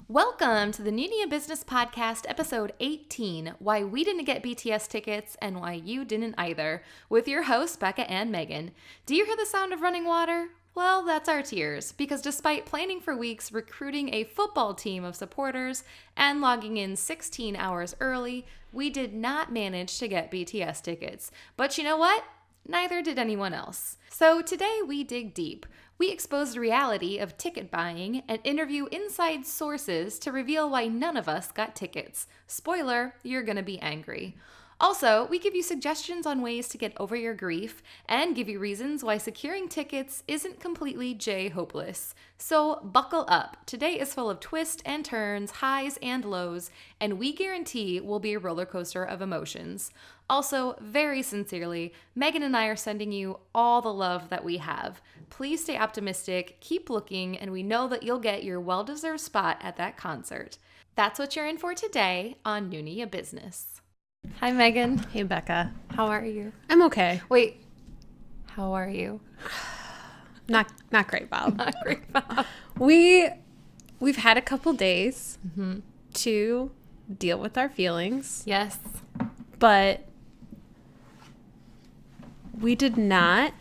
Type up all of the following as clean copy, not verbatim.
Welcome to the Noona Business Podcast, episode 18, Why We Didn't Get BTS Tickets and Why You Didn't Either, with your hosts, Becca and Megan. Do you hear the sound of running water? Well, that's our tears, because despite planning for weeks, recruiting a football team of supporters, and logging in 16 hours early, we did not manage to get BTS tickets. But you know what? Neither did anyone else. So today we dig deep. We expose the reality of ticket buying and interview inside sources to reveal why none of us got tickets. Spoiler, you're gonna be angry. Also, we give you suggestions on ways to get over your grief and give you reasons why securing tickets isn't completely hopeless. So buckle up. Today is full of twists and turns, highs and lows, and we guarantee will be a roller coaster of emotions. Also, very sincerely, Megan and I are sending you all the love that we have. Please stay optimistic, keep looking, and we know that you'll get your well-deserved spot at that concert. That's what you're in for today on Noona Business. Hi, Megan. Hey, Becca. How are you? I'm okay. Wait, how are you? Not great, Bob. Not great, Bob. We've had a couple days to deal with our feelings. Yes. But we did not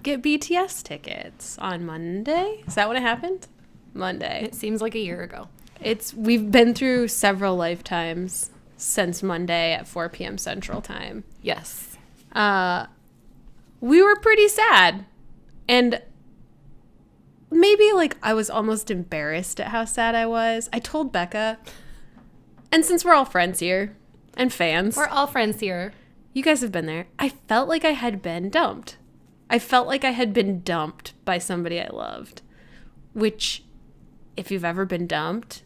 get BTS tickets on Monday. Is that when it happened? Monday. It seems like a year ago. We've been through several lifetimes since Monday at 4 p.m. Central Time. Yes. We were pretty sad. And maybe I was almost embarrassed at how sad I was. I told Becca, and since we're all friends here and fans. We're all friends here. You guys have been there. I felt like I had been dumped. I felt like I had been dumped by somebody I loved. Which, if you've ever been dumped,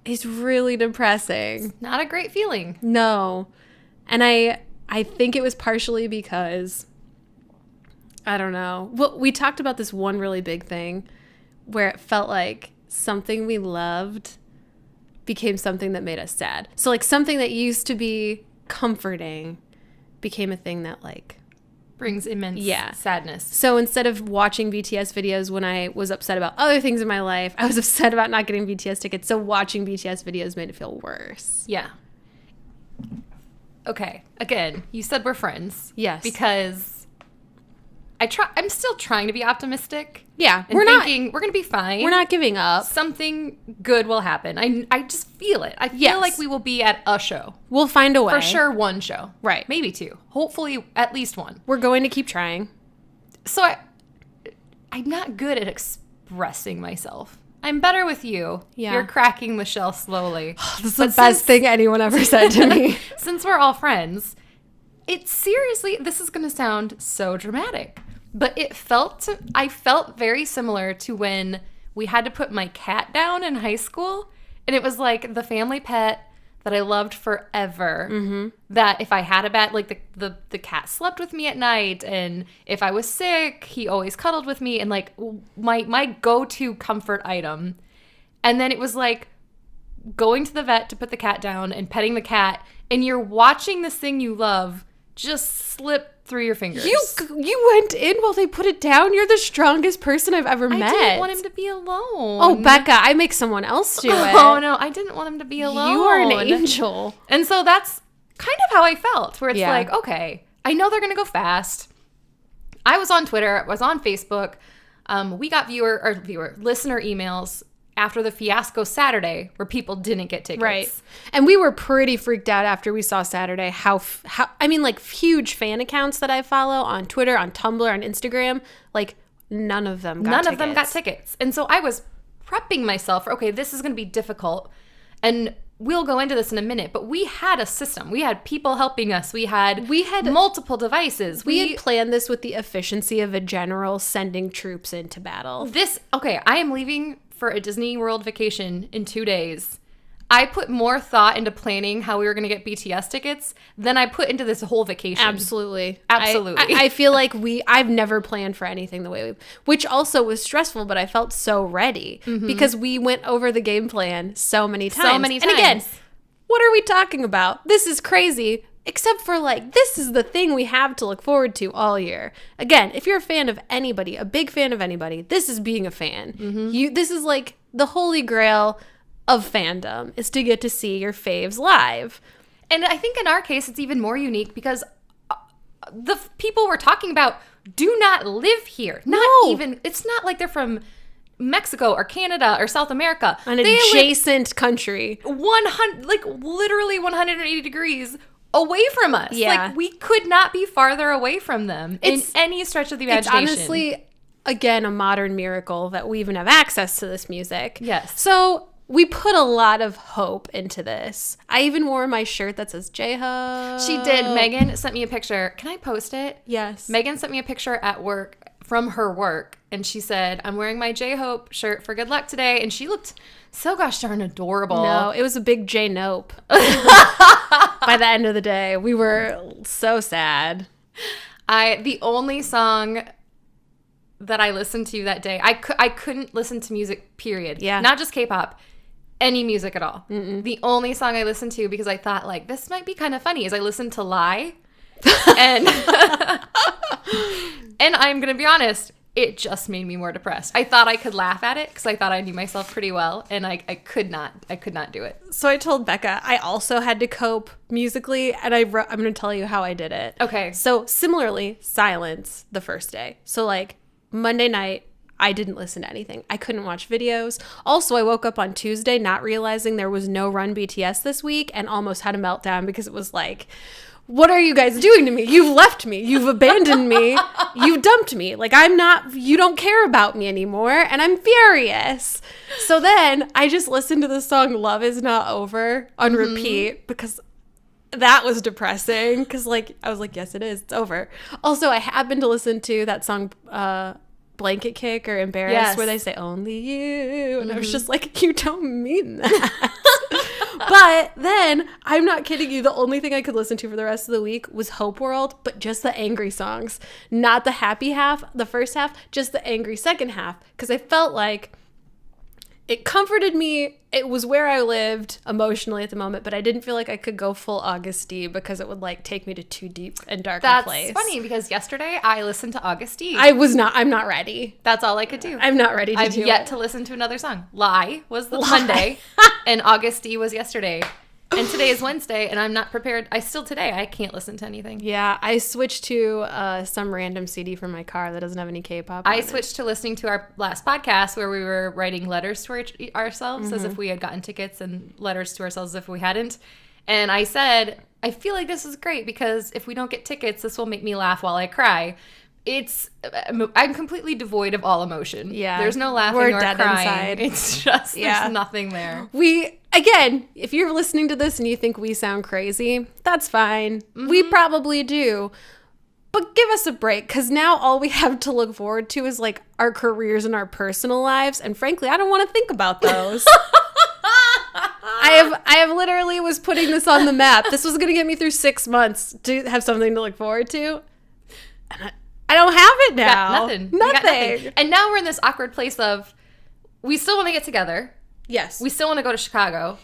is really depressing. It's not a great feeling. No. And I think it was partially because, I don't know. Well, we talked about this one really big thing where it felt like something we loved became something that made us sad. So something that used to be comforting became a thing that brings immense sadness. So instead of watching BTS videos when I was upset about other things in my life, I was upset about not getting BTS tickets. So watching BTS videos made it feel worse. Yeah. Okay. Again, you said we're friends. Yes. Because I'm still trying to be optimistic. Yeah. We're thinking we're going to be fine. We're not giving up. Something good will happen. I just feel it. I feel like we will be at a show. We'll find a way. For sure, one show. Right. Maybe two. Hopefully, at least one. We're going to keep trying. So I'm not good at expressing myself. I'm better with you. Yeah. You're cracking the shell slowly. This is the best thing anyone ever said to me. Since we're all friends, this is going to sound so dramatic, but I felt very similar to when we had to put my cat down in high school, and it was like the family pet that I loved forever. Mm-hmm. That if I had a bad, the cat slept with me at night, and if I was sick, he always cuddled with me, and my go-to comfort item. And then it was going to the vet to put the cat down and petting the cat, and you're watching this thing you love just slip through your fingers. You went in while they put it down? You're the strongest person I've ever met. I didn't want him to be alone. Oh, Becca, I make someone else do it. Oh, no, I didn't want him to be alone. You are an angel. And so that's kind of how I felt, where it's okay, I know they're going to go fast. I was on Twitter. I was on Facebook. We got listener emails after the fiasco Saturday where people didn't get tickets. Right. And we were pretty freaked out after we saw Saturday how huge fan accounts that I follow on Twitter, on Tumblr, on Instagram, none of them got tickets. And so I was prepping myself for, okay, this is going to be difficult. And we'll go into this in a minute, but we had a system. We had people helping us. We had multiple devices. We had planned this with the efficiency of a general sending troops into battle. I am leaving for a Disney World vacation in 2 days. I put more thought into planning how we were going to get BTS tickets than I put into this whole vacation. Absolutely. I feel like I've never planned for anything the way which also was stressful, but I felt so ready because we went over the game plan so many times. And again, what are we talking about? This is crazy. Except for this is the thing we have to look forward to all year. Again, if you're a fan of anybody, a big fan of anybody, this is being a fan. This is the holy grail of fandom is to get to see your faves live. And I think in our case, it's even more unique because the people we're talking about do not live here. It's not like they're from Mexico or Canada or South America. An adjacent country. Literally 180 degrees away from us. Yeah. Like, we could not be farther away from them in any stretch of the imagination. It's honestly, again, a modern miracle that we even have access to this music. Yes. So we put a lot of hope into this. I even wore my shirt that says J-Ho. She did. Megan sent me a picture. Can I post it? Yes. Megan sent me a picture at work from her work, and she said, I'm wearing my J-Hope shirt for good luck today, and she looked so gosh darn adorable. No, it was a big J-Nope. By the end of the day, we were so sad. The only song that I listened to that day, I couldn't listen to music, period. Yeah. Not just K-pop, any music at all. Mm-mm. The only song I listened to, because I thought, like, this might be kind of funny, is I listened to Lie. And and I'm going to be honest, it just made me more depressed. I thought I could laugh at it because I thought I knew myself pretty well, and I could not do it. So I told Becca I also had to cope musically, and I'm going to tell you how I did it. Okay. So similarly, silence the first day. So like Monday night, I didn't listen to anything. I couldn't watch videos. Also, I woke up on Tuesday not realizing there was no Run BTS this week and almost had a meltdown because it was like, what are you guys doing to me? You've left me. You've abandoned me. You've dumped me. Like, you don't care about me anymore. And I'm furious. So then I just listened to the song Love Is Not Over on repeat because that was depressing. Because, like, I was like, yes, it is. It's over. Also, I happened to listen to that song, Blanket Kick or Embarrassed, yes, where they say only you. And I was just like, you don't mean that. But then, I'm not kidding you, the only thing I could listen to for the rest of the week was Hope World, but just the angry songs. Not the happy half, the first half, just the angry second half. Because I felt like it comforted me. It was where I lived emotionally at the moment, but I didn't feel like I could go full August-y because it would like take me to too deep and dark a place. That's funny because yesterday I listened to August-y. I'm not ready. That's all I could do. I'm not ready to I've do yet it. to listen to another song. Lie was the Monday, and August-y was yesterday. And today is Wednesday, and I'm not prepared. I can't listen to anything. Yeah, I switched to some random CD from my car that doesn't have any K-pop on I it. switched to listening to our last podcast where we were writing letters to ourselves as if we had gotten tickets and letters to ourselves as if we hadn't. And I said, I feel like this is great because if we don't get tickets, this will make me laugh while I cry. I'm completely devoid of all emotion. Yeah. There's no laughing We're or dead crying. inside. It's just, there's nothing there. Again, if you're listening to this and you think we sound crazy, that's fine. We probably do. But give us a break, because now all we have to look forward to is like our careers and our personal lives. And frankly, I don't want to think about those. I have literally was putting this on the map. This was going to get me through 6 months to have something to look forward to. And I don't have it now. Nothing. Nothing. And now we're in this awkward place of, we still want to get together. Yes. We still want to go to Chicago.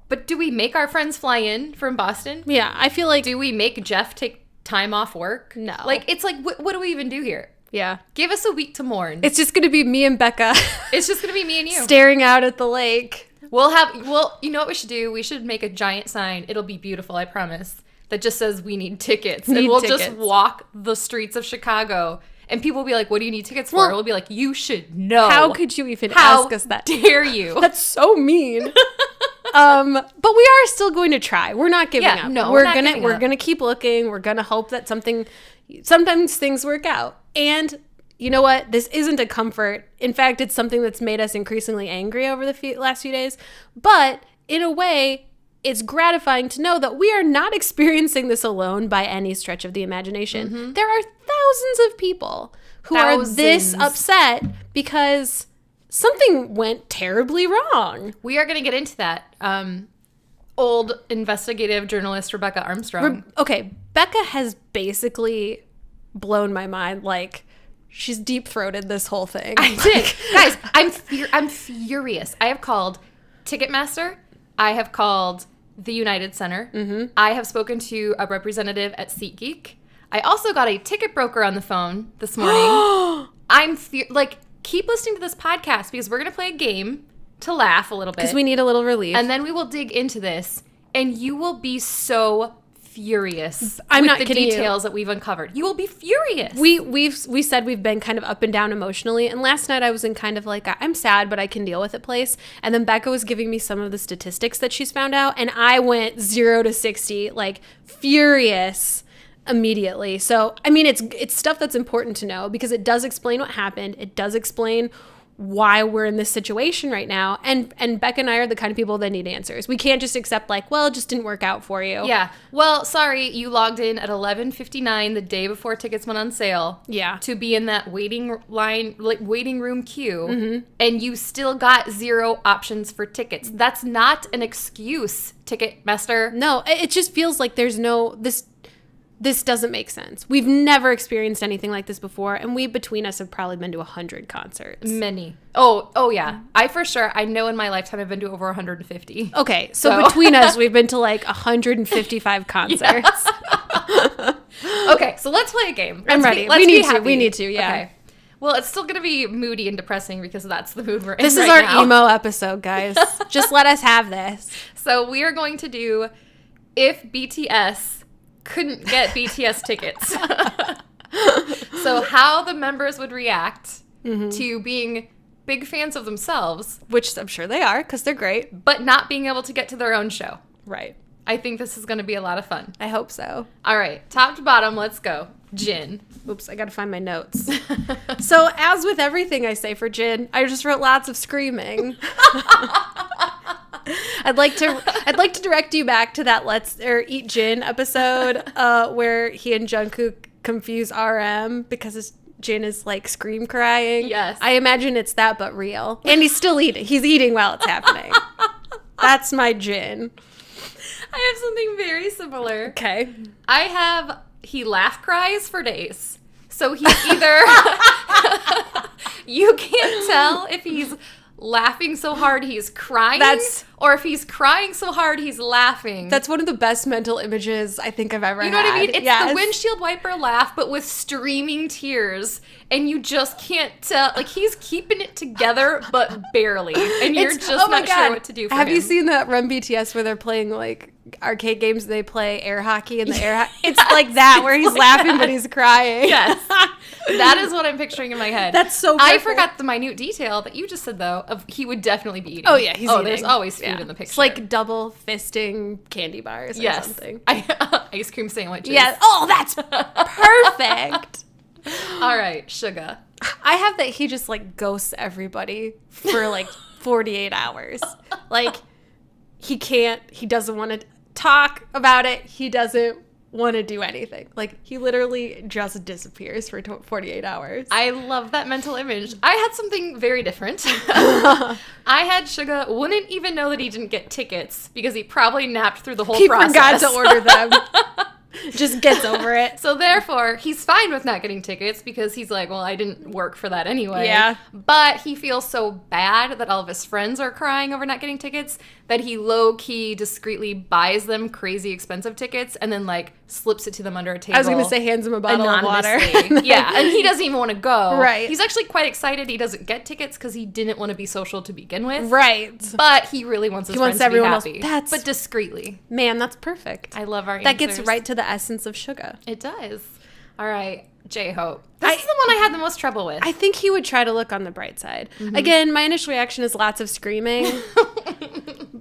But do we make our friends fly in from Boston? Yeah, I feel like... Do we make Jeff take time off work? No. Like, it's like, what do we even do here? Yeah. Give us a week to mourn. It's just going to be me and Becca. It's just going to be me and you. Staring out at the lake. You know what we should do? We should make a giant sign. It'll be beautiful, I promise. That just says we need tickets. And we'll just walk the streets of Chicago. And people will be like, what do you need tickets for? Well, we'll be like, you should know. How could you even ask us that? How dare you? That's so mean. But we are still going to try. We're not giving up. No, we're gonna keep looking. We're gonna hope that sometimes things work out. And you know what? This isn't a comfort. In fact, it's something that's made us increasingly angry over the last few days. But in a way, it's gratifying to know that we are not experiencing this alone by any stretch of the imagination. Mm-hmm. There are thousands of people who are this upset because something went terribly wrong. We are going to get into that. Old investigative journalist Rebecca Armstrong. Becca has basically blown my mind. Like, she's deep-throated this whole thing. I did. Guys, I'm furious. I have called Ticketmaster. I have called the United Center. Mm-hmm. I have spoken to a representative at SeatGeek. I also got a ticket broker on the phone this morning. keep listening to this podcast because we're going to play a game to laugh a little bit. Because we need a little relief. And then we will dig into this, and you will be so furious I'm with not the kidding details that we've uncovered. You will be furious. We said we've been kind of up and down emotionally, and last night I was in kind of like I'm sad but I can deal with it place, and then Becca was giving me some of the statistics that she's found out, and I went 0 to 60 like furious immediately. So I mean it's stuff that's important to know because it does explain what happened. It does explain why we're in this situation right now. And Becca and I are the kind of people that need answers. We can't just accept like, well, it just didn't work out for you. Yeah. Well, sorry, you logged in at 11:59 the day before tickets went on sale. Yeah. To be in that waiting room queue, and you still got 0 options for tickets. That's not an excuse, Ticketmaster. No, it just feels like there's no this doesn't make sense. We've never experienced anything like this before, and we between us have probably been to 100 concerts. Many. Oh yeah. I know in my lifetime I've been to over 150. Okay, so between us we've been to like 155 concerts. Yes. Okay, so let's play a game. I'm ready. We need to, yeah. Okay. Well, it's still going to be moody and depressing because that's the mood we're in This is right our now. emo episode, guys. Just let us have this. So we are going to do if BTS couldn't get BTS tickets. So how the members would react to being big fans of themselves. Which I'm sure they are because they're great. But not being able to get to their own show. Right. I think this is going to be a lot of fun. I hope so. All right. Top to bottom, let's go. Jin. Oops, I got to find my notes. So as with everything I say for Jin, I just wrote lots of screaming. I'd like to direct you back to that Eat Jin episode where he and Jungkook confuse RM because Jin is like scream crying. Yes. I imagine it's that but real. And he's still eating. He's eating while it's happening. That's my Jin. I have something very similar. Okay. I have he laugh cries for days. So he's either you can't tell if he's laughing so hard he's crying or if he's crying so hard he's laughing. That's one of the best mental images I think I've ever had. You know what I mean? It's yes. the windshield wiper laugh, but with streaming tears, and you just can't tell. Like, he's keeping it together, but barely. And you're just not sure what to do for him. Have you seen that Run BTS where they're playing, like, arcade games? They play air hockey, and the air hockey. It's like that, where he's laughing, but he's crying. Yes. That is what I'm picturing in my head. That's so perfect. I forgot the minute detail that you just said, though, of he would definitely be eating. Oh, yeah, he's eating. There's always food in the picture. It's like double fisting candy bars or something. Ice cream sandwiches. Yeah. Oh, that's perfect. All right, Suga. I have that he just, like, ghosts everybody for, like, 48 hours. Like, he doesn't want to talk about it. He doesn't want to do anything. Like, he literally just disappears for 48 hours. I love that mental image. I had something very different. I had Suga wouldn't even know that he didn't get tickets because he probably napped through the whole process. He forgot to order them. Just gets over it. So therefore, he's fine with not getting tickets because he's like, well, I didn't work for that anyway. Yeah. But he feels so bad that all of his friends are crying over not getting tickets that he low-key discreetly buys them crazy expensive tickets and then, like, slips it to them under a table. I was going to say hands him a bottle of water. Yeah, and he doesn't even want to go. Right. He's actually quite excited he doesn't get tickets because he didn't want to be social to begin with. Right. But he really wants his friends to be happy. But discreetly. Man, that's perfect. I love our answers. That gets right to the essence of Suga. It does. All right, J-Hope. This is the one I had the most trouble with. I think he would try to look on the bright side. Mm-hmm. Again, my initial reaction is lots of screaming.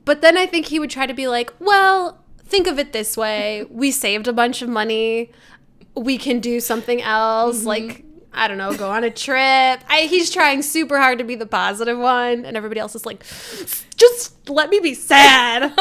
But then I think he would try to be like, well, think of it this way. We saved a bunch of money. We can do something else. Mm-hmm. Like, I don't know, go on a trip. He's trying super hard to be the positive one. And everybody else is like, just let me be sad.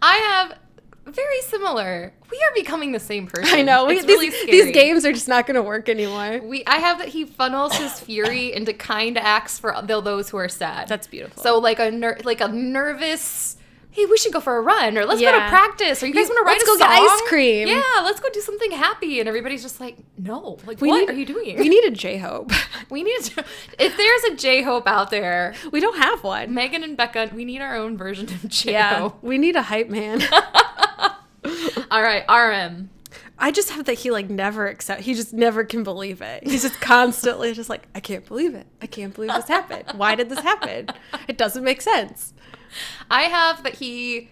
I have very similar. We are becoming the same person. I know. It's really scary. These games are just not going to work anymore. I have that he funnels his fury into kind acts for those who are sad. That's beautiful. So like a nervous, hey, we should go for a run, or let's go to practice, or you guys want to write a song? Let's go get ice cream. Yeah, let's go do something happy. And everybody's just like, no. Like, what are you doing? We need a J-Hope. If there's a J-Hope out there. We don't have one. Megan and Becca, we need our own version of J-Hope. Yeah, we need a hype man. All right, RM. I just have that he like never he just never can believe it. He's just constantly just like, I can't believe it. I can't believe this happened. Why did this happen? It doesn't make sense. I have that he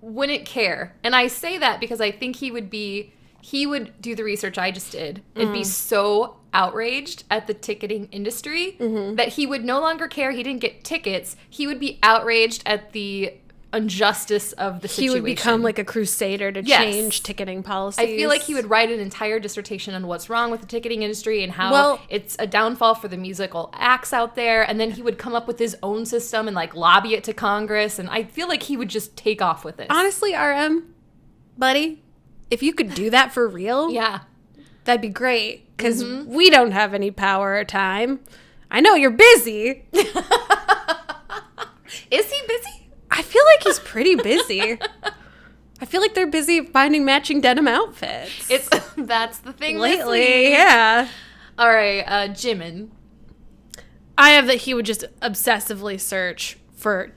wouldn't care. And I say that because I think he would do the research I just did and be so outraged at the ticketing industry that he would no longer care he didn't get tickets. He would be outraged at the injustice of the situation. He would become like a crusader to change ticketing policies. I feel like he would write an entire dissertation on what's wrong with the ticketing industry and how it's a downfall for the musical acts out there, and then he would come up with his own system and like lobby it to Congress, and I feel like he would just take off with it. Honestly, RM, buddy, if you could do that for real, that'd be great, because we don't have any power or time. I know you're busy. Is he busy? I feel like he's pretty busy. I feel like they're busy finding matching denim outfits. That's the thing lately, yeah. All right, Jimin. I have that he would just obsessively search for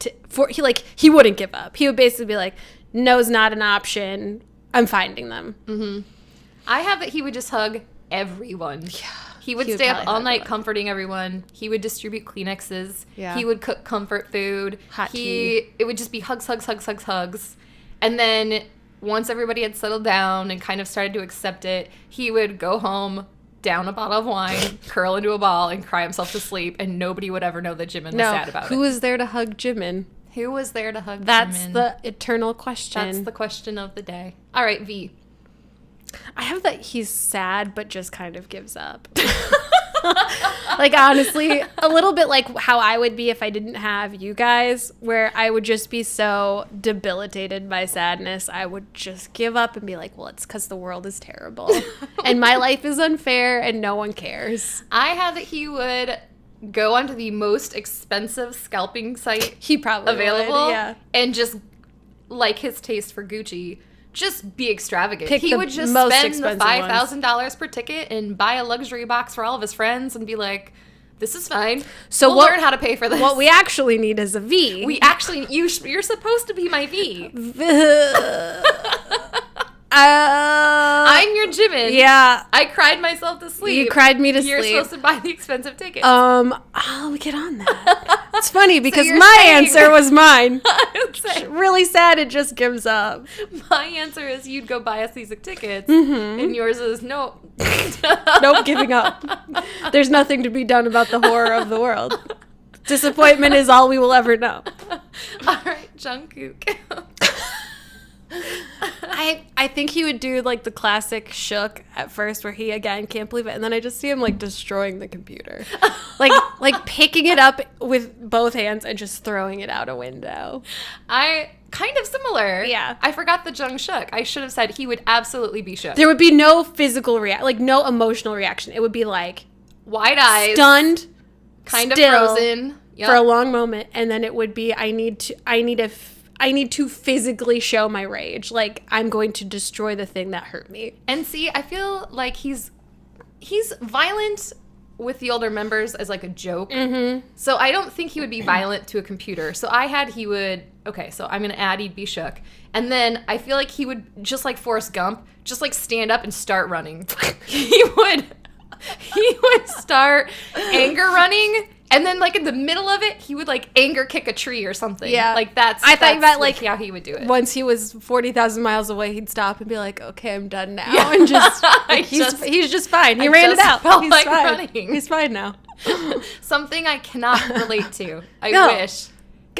he wouldn't give up. He would basically be like, no's not an option. I'm finding them. I have that he would just hug everyone. Yeah. He would stay up all night comforting everyone. He would distribute Kleenexes. Yeah. He would cook comfort food. Hot tea. It would just be hugs, hugs, hugs, hugs, hugs. And then once everybody had settled down and kind of started to accept it, he would go home, down a bottle of wine, curl into a ball, and cry himself to sleep, and nobody would ever know that Jimin was sad about it. Who was there to hug Jimin? Who was there to hug Jimin? That's the eternal question. That's the question of the day. All right, V. I have that he's sad, but just kind of gives up. Like, honestly, a little bit like how I would be if I didn't have you guys, where I would just be so debilitated by sadness. I would just give up and be like, well, it's because the world is terrible and my life is unfair and no one cares. I had that he would go onto the most expensive scalping site he probably available would, and just, like his taste for Gucci, just be extravagant. He would just spend the $5,000 per ticket and buy a luxury box for all of his friends and be like, this is fine. So we'll learn how to pay for this. What we actually need is a V. You're supposed to be my V. I'm your Jimin. Yeah. I cried myself to sleep. You cried me to sleep. You're supposed to buy the expensive tickets. I'll get on that. It's funny because my answer was mine. Really sad, it just gives up. My answer is you'd go buy us these tickets, and yours is no. Nope, giving up. There's nothing to be done about the horror of the world. Disappointment is all we will ever know. All right, Jungkook. I think he would do like the classic shook at first where he again can't believe it, and then I just see him like destroying the computer. like picking it up with both hands and just throwing it out a window. Kind of similar. Yeah. I forgot the Jung shook. I should have said he would absolutely be shook. There would be no physical no emotional reaction. It would be like wide eyes, stunned, kind of frozen for a long moment, and then it would be I need to physically show my rage. Like, I'm going to destroy the thing that hurt me. And see, I feel like he's violent with the older members as like a joke. So I don't think he would be violent to a computer. So so I'm going to add he'd be shook. And then I feel like he would, just like Forrest Gump, just like stand up and start running. He would start anger running. And then, like, in the middle of it, he would, like, anger kick a tree or something. Yeah. Like, that's how he would do it. Once he was 40,000 miles away, he'd stop and be like, okay, I'm done now. Yeah. And just, he's just fine. He ran it out. He's like fine. Running. He's fine now. Something I cannot relate to. I wish.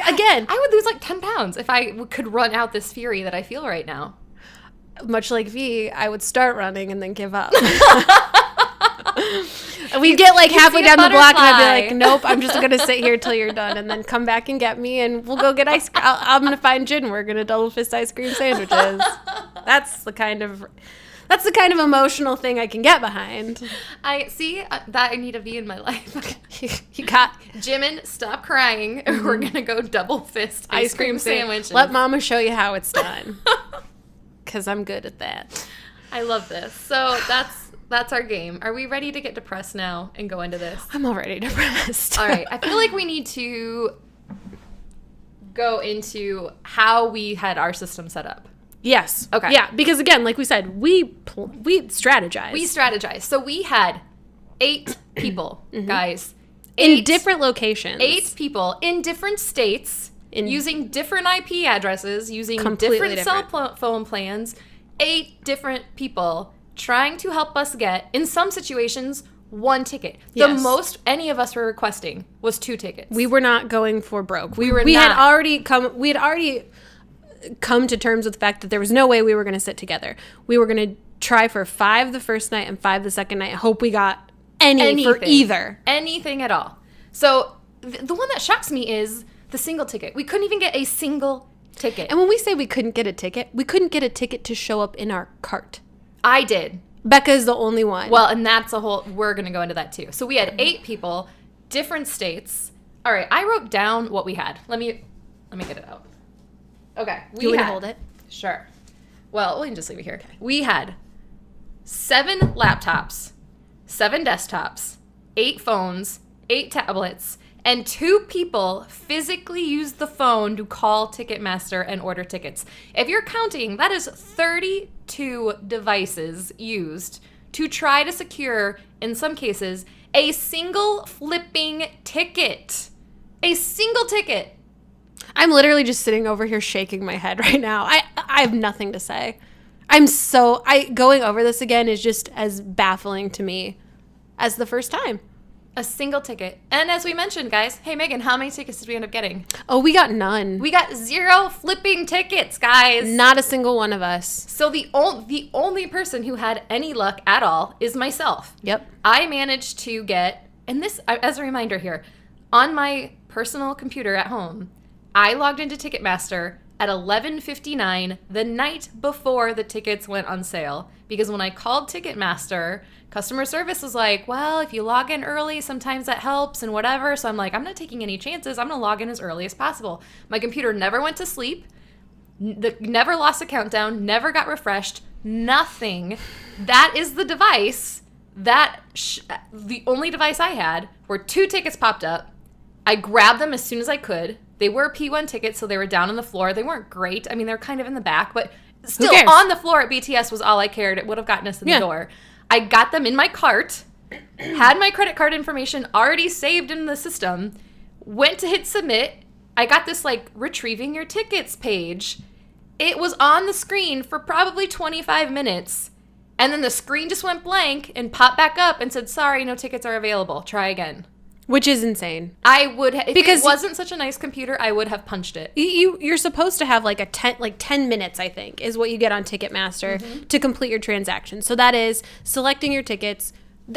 Again. I would lose, like, 10 pounds if I could run out this fury that I feel right now. Much like V, I would start running and then give up. We'd get like halfway down the block and I'd be like, nope, I'm just going to sit here till you're done and then come back and get me and we'll go get ice cream. I'm going to find Jin. We're going to double fist ice cream sandwiches. That's the kind of emotional thing I can get behind. I see that I need a V in my life. You got Jimin, stop crying. We're going to go double fist ice cream sandwiches. Let mama show you how it's done. Because I'm good at that. I love this. So that's our game. Are we ready to get depressed now and go into this? I'm already depressed. All right. I feel like we need to go into how we had our system set up. Yes. Okay. Yeah, because again, like we said, we strategize. We strategized. So we had 8 people, guys. in different locations. 8 people in different states, using different IP addresses, using different cell phone plans. 8 different people trying to help us get, in some situations, 1 ticket. The most any of us were requesting was 2 tickets. We were not going for broke. We not. had already come to terms with the fact that there was no way we were going to sit together. We were going to try for 5 the first night and 5 the second night. Hope we got anything for either. Anything at all. So the one that shocks me is the single ticket. We couldn't even get a single ticket. And when we say we couldn't get a ticket, we couldn't get a ticket to show up in our cart. I did. Becca's the only one. Well, and that's we're going to go into that too. So we had 8 people, different states. All right, I wrote down what we had. Let me get it out. Okay. Do you want to hold it? Sure. Well, we can just leave it here. Okay. We had 7 laptops, 7 desktops, 8 phones, 8 tablets, and 2 people physically used the phone to call Ticketmaster and order tickets. If you're counting, that is 32 devices used to try to secure, in some cases, a single flipping ticket. A single ticket. I'm literally just sitting over here shaking my head right now. I have nothing to say. Going over this again is just as baffling to me as the first time. A single ticket. And as we mentioned, guys, hey, Megan, how many tickets did we end up getting? Oh, we got none. We got 0 flipping tickets, guys. Not a single one of us. So the only person who had any luck at all is myself. Yep. I managed to get, and this, as a reminder here, on my personal computer at home, I logged into Ticketmaster at 11:59 the night before the tickets went on sale. Because when I called Ticketmaster, customer service was like, well, if you log in early, sometimes that helps and whatever. So I'm like, I'm not taking any chances. I'm going to log in as early as possible. My computer never went to sleep, never lost a countdown, never got refreshed, nothing. That is the device the only device I had where 2 tickets popped up. I grabbed them as soon as I could. They were P1 tickets, so they were down on the floor. They weren't great. I mean, they're kind of in the back, but still on the floor at BTS was all I cared. It would have gotten us in the door. I got them in my cart, had my credit card information already saved in the system, went to hit submit. I got this, retrieving your tickets page. It was on the screen for probably 25 minutes, and then the screen just went blank and popped back up and said, sorry, no tickets are available. Try again. Which is insane. I would if it wasn't such a nice computer, I would have punched it. You're supposed to have 10 minutes, I think, is what you get on Ticketmaster to complete your transaction. So that is selecting your tickets.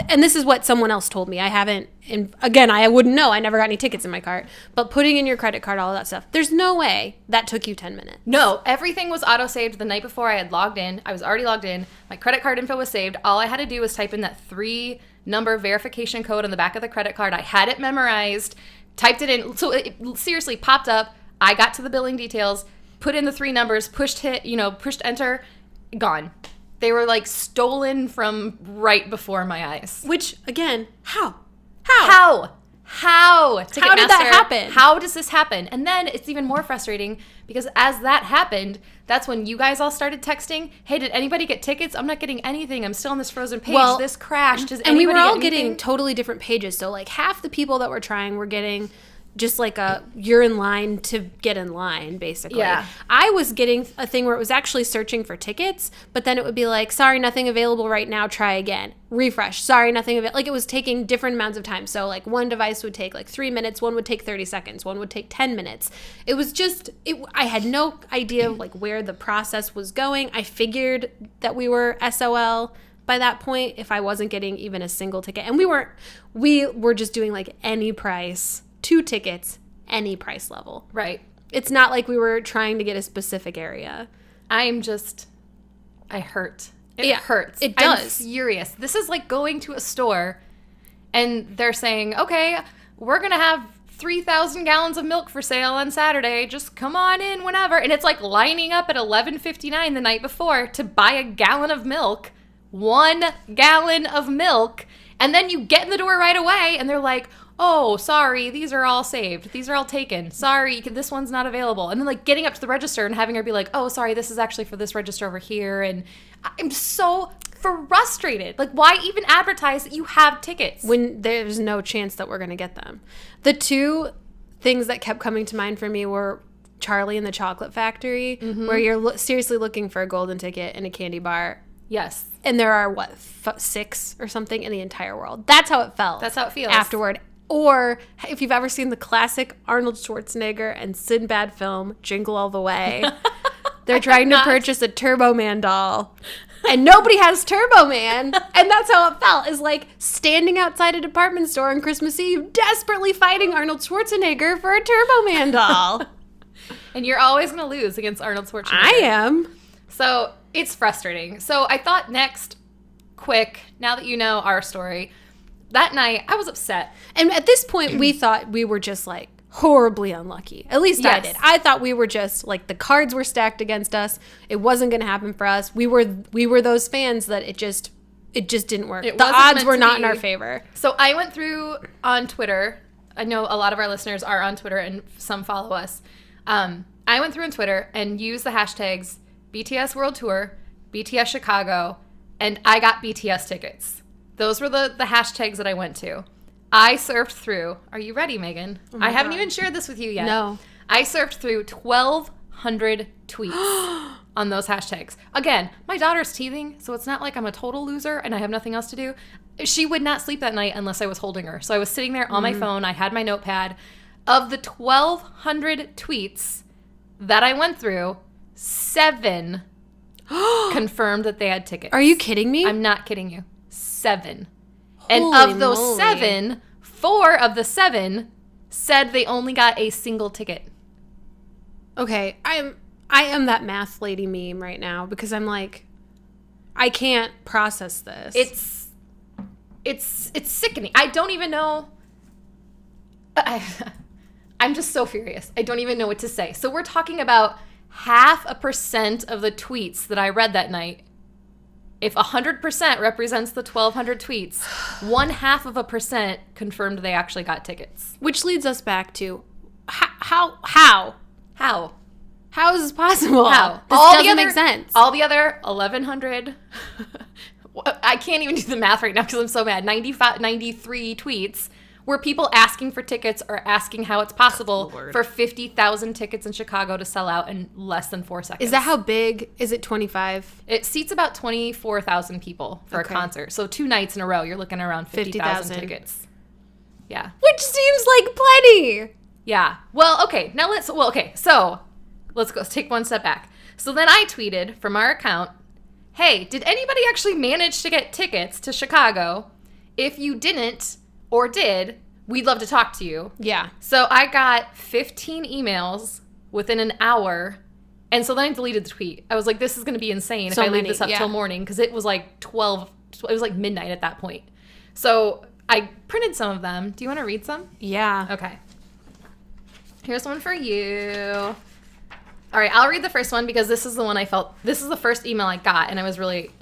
And this is what someone else told me. I haven't, and again, I wouldn't know. I never got any tickets in my cart. But putting in your credit card, all of that stuff, there's no way that took you 10 minutes. No, everything was auto-saved the night before I had logged in. I was already logged in. My credit card info was saved. All I had to do was type in that 3-number verification code on the back of the credit card. I had it memorized, typed it in. So it seriously popped up. I got to the billing details, put in the 3 numbers, pushed enter, gone. They were stolen from right before my eyes. Which, again, how? How did that happen? How does this happen? And then it's even more frustrating because as that happened, that's when you guys all started texting, hey, did anybody get tickets? I'm not getting anything. I'm still on this frozen page. Well, this crashed. Does and we were all get getting totally different pages. So half the people that were trying were getting just you're in line to get in line, basically. Yeah. I was getting a thing where it was actually searching for tickets, but then it would be sorry, nothing available right now, try again. Refresh, sorry, nothing available. It was taking different amounts of time. So one device would take 3 minutes, one would take 30 seconds, one would take 10 minutes. It was just, I had no idea where the process was going. I figured that we were SOL by that point if I wasn't getting even a single ticket. And we were just doing any price. 2 tickets, any price level. Right. It's not like we were trying to get a specific area. I hurt. It hurts. It does. I'm furious. This is like going to a store and they're saying, okay, we're going to have 3,000 gallons of milk for sale on Saturday. Just come on in whenever. And it's lining up at 11:59 the night before to buy a gallon of milk, 1 gallon of milk. And then you get in the door right away and they're like, oh, sorry, these are all saved. These are all taken. Sorry, this one's not available. And then like getting up to the register and having her be like, oh, sorry, this is actually for this register over here. And I'm so frustrated. Like, why even advertise that you have tickets? When there's no chance that we're going to get them. The two things that kept coming to mind for me were Charlie and the Chocolate Factory, where you're seriously looking for a golden ticket in a candy bar. Yes. And there are, 6 or something in the entire world. That's how it felt. That's how it feels. Afterward. Or if you've ever seen the classic Arnold Schwarzenegger and Sinbad film, Jingle All the Way, they're trying to purchase a Turbo Man doll. And nobody has Turbo Man. And that's how it felt, is like standing outside a department store on Christmas Eve, desperately fighting Arnold Schwarzenegger for a Turbo Man doll. And you're always going to lose against Arnold Schwarzenegger. I am. So it's frustrating. So I thought next, quick, now that you know our story, that night I was upset. And at this point, we thought we were just like horribly unlucky. At least I did. I thought we were just like the cards were stacked against us. It wasn't going to happen for us. We were those fans that it just didn't work. The odds were not in our favor. So I went through on Twitter. I know a lot of our listeners are on Twitter and some follow us. I went through on Twitter and used the hashtags BTS World Tour, BTS Chicago, and I got BTS tickets. Those were the hashtags that I went to. I surfed through. Are you ready, Megan? Oh I haven't even shared this with you yet. No. I surfed through 1,200 tweets on those hashtags. Again, my daughter's teething, so it's not like I'm a total loser and I have nothing else to do. She would not sleep that night unless I was holding her. So I was sitting there on my phone. I had my notepad. Of the 1,200 tweets that I went through, 7 confirmed that they had tickets. Are you kidding me? I'm not kidding you. 7. Holy and of those moly. 7, 4 of the 7 said they only got a single ticket. Okay, I am that math lady meme right now because I'm like, I can't process this. It's sickening. I don't even know. I'm just so furious. I don't even know what to say. So we're talking about 0.5% of the tweets that I read that night. If 100% represents the 1,200 tweets, 0.5% confirmed they actually got tickets. Which leads us back to how is this possible? How? This doesn't make sense. All the other 1,100, I can't even do the math right now because I'm so mad, 93 tweets were people asking for tickets or asking how it's possible for 50,000 tickets in Chicago to sell out in less than 4 seconds. Is that how big? Is it 25? It seats about 24,000 people for a concert. So 2 nights in a row, you're looking around 50,000 tickets. Yeah. Which seems like plenty. Yeah. Well, okay. Now so let's go take one step back. So then I tweeted from our account, hey, did anybody actually manage to get tickets to Chicago? If you didn't or did, we'd love to talk to you. Yeah. So I got 15 emails within an hour. And so then I deleted the tweet. I was like, this is going to be insane if I leave this up till morning. Because it was like it was like midnight at that point. So I printed some of them. Do you want to read some? Yeah. Okay. Here's one for you. All right, I'll read the first one because this is the one this is the first email I got, and I was really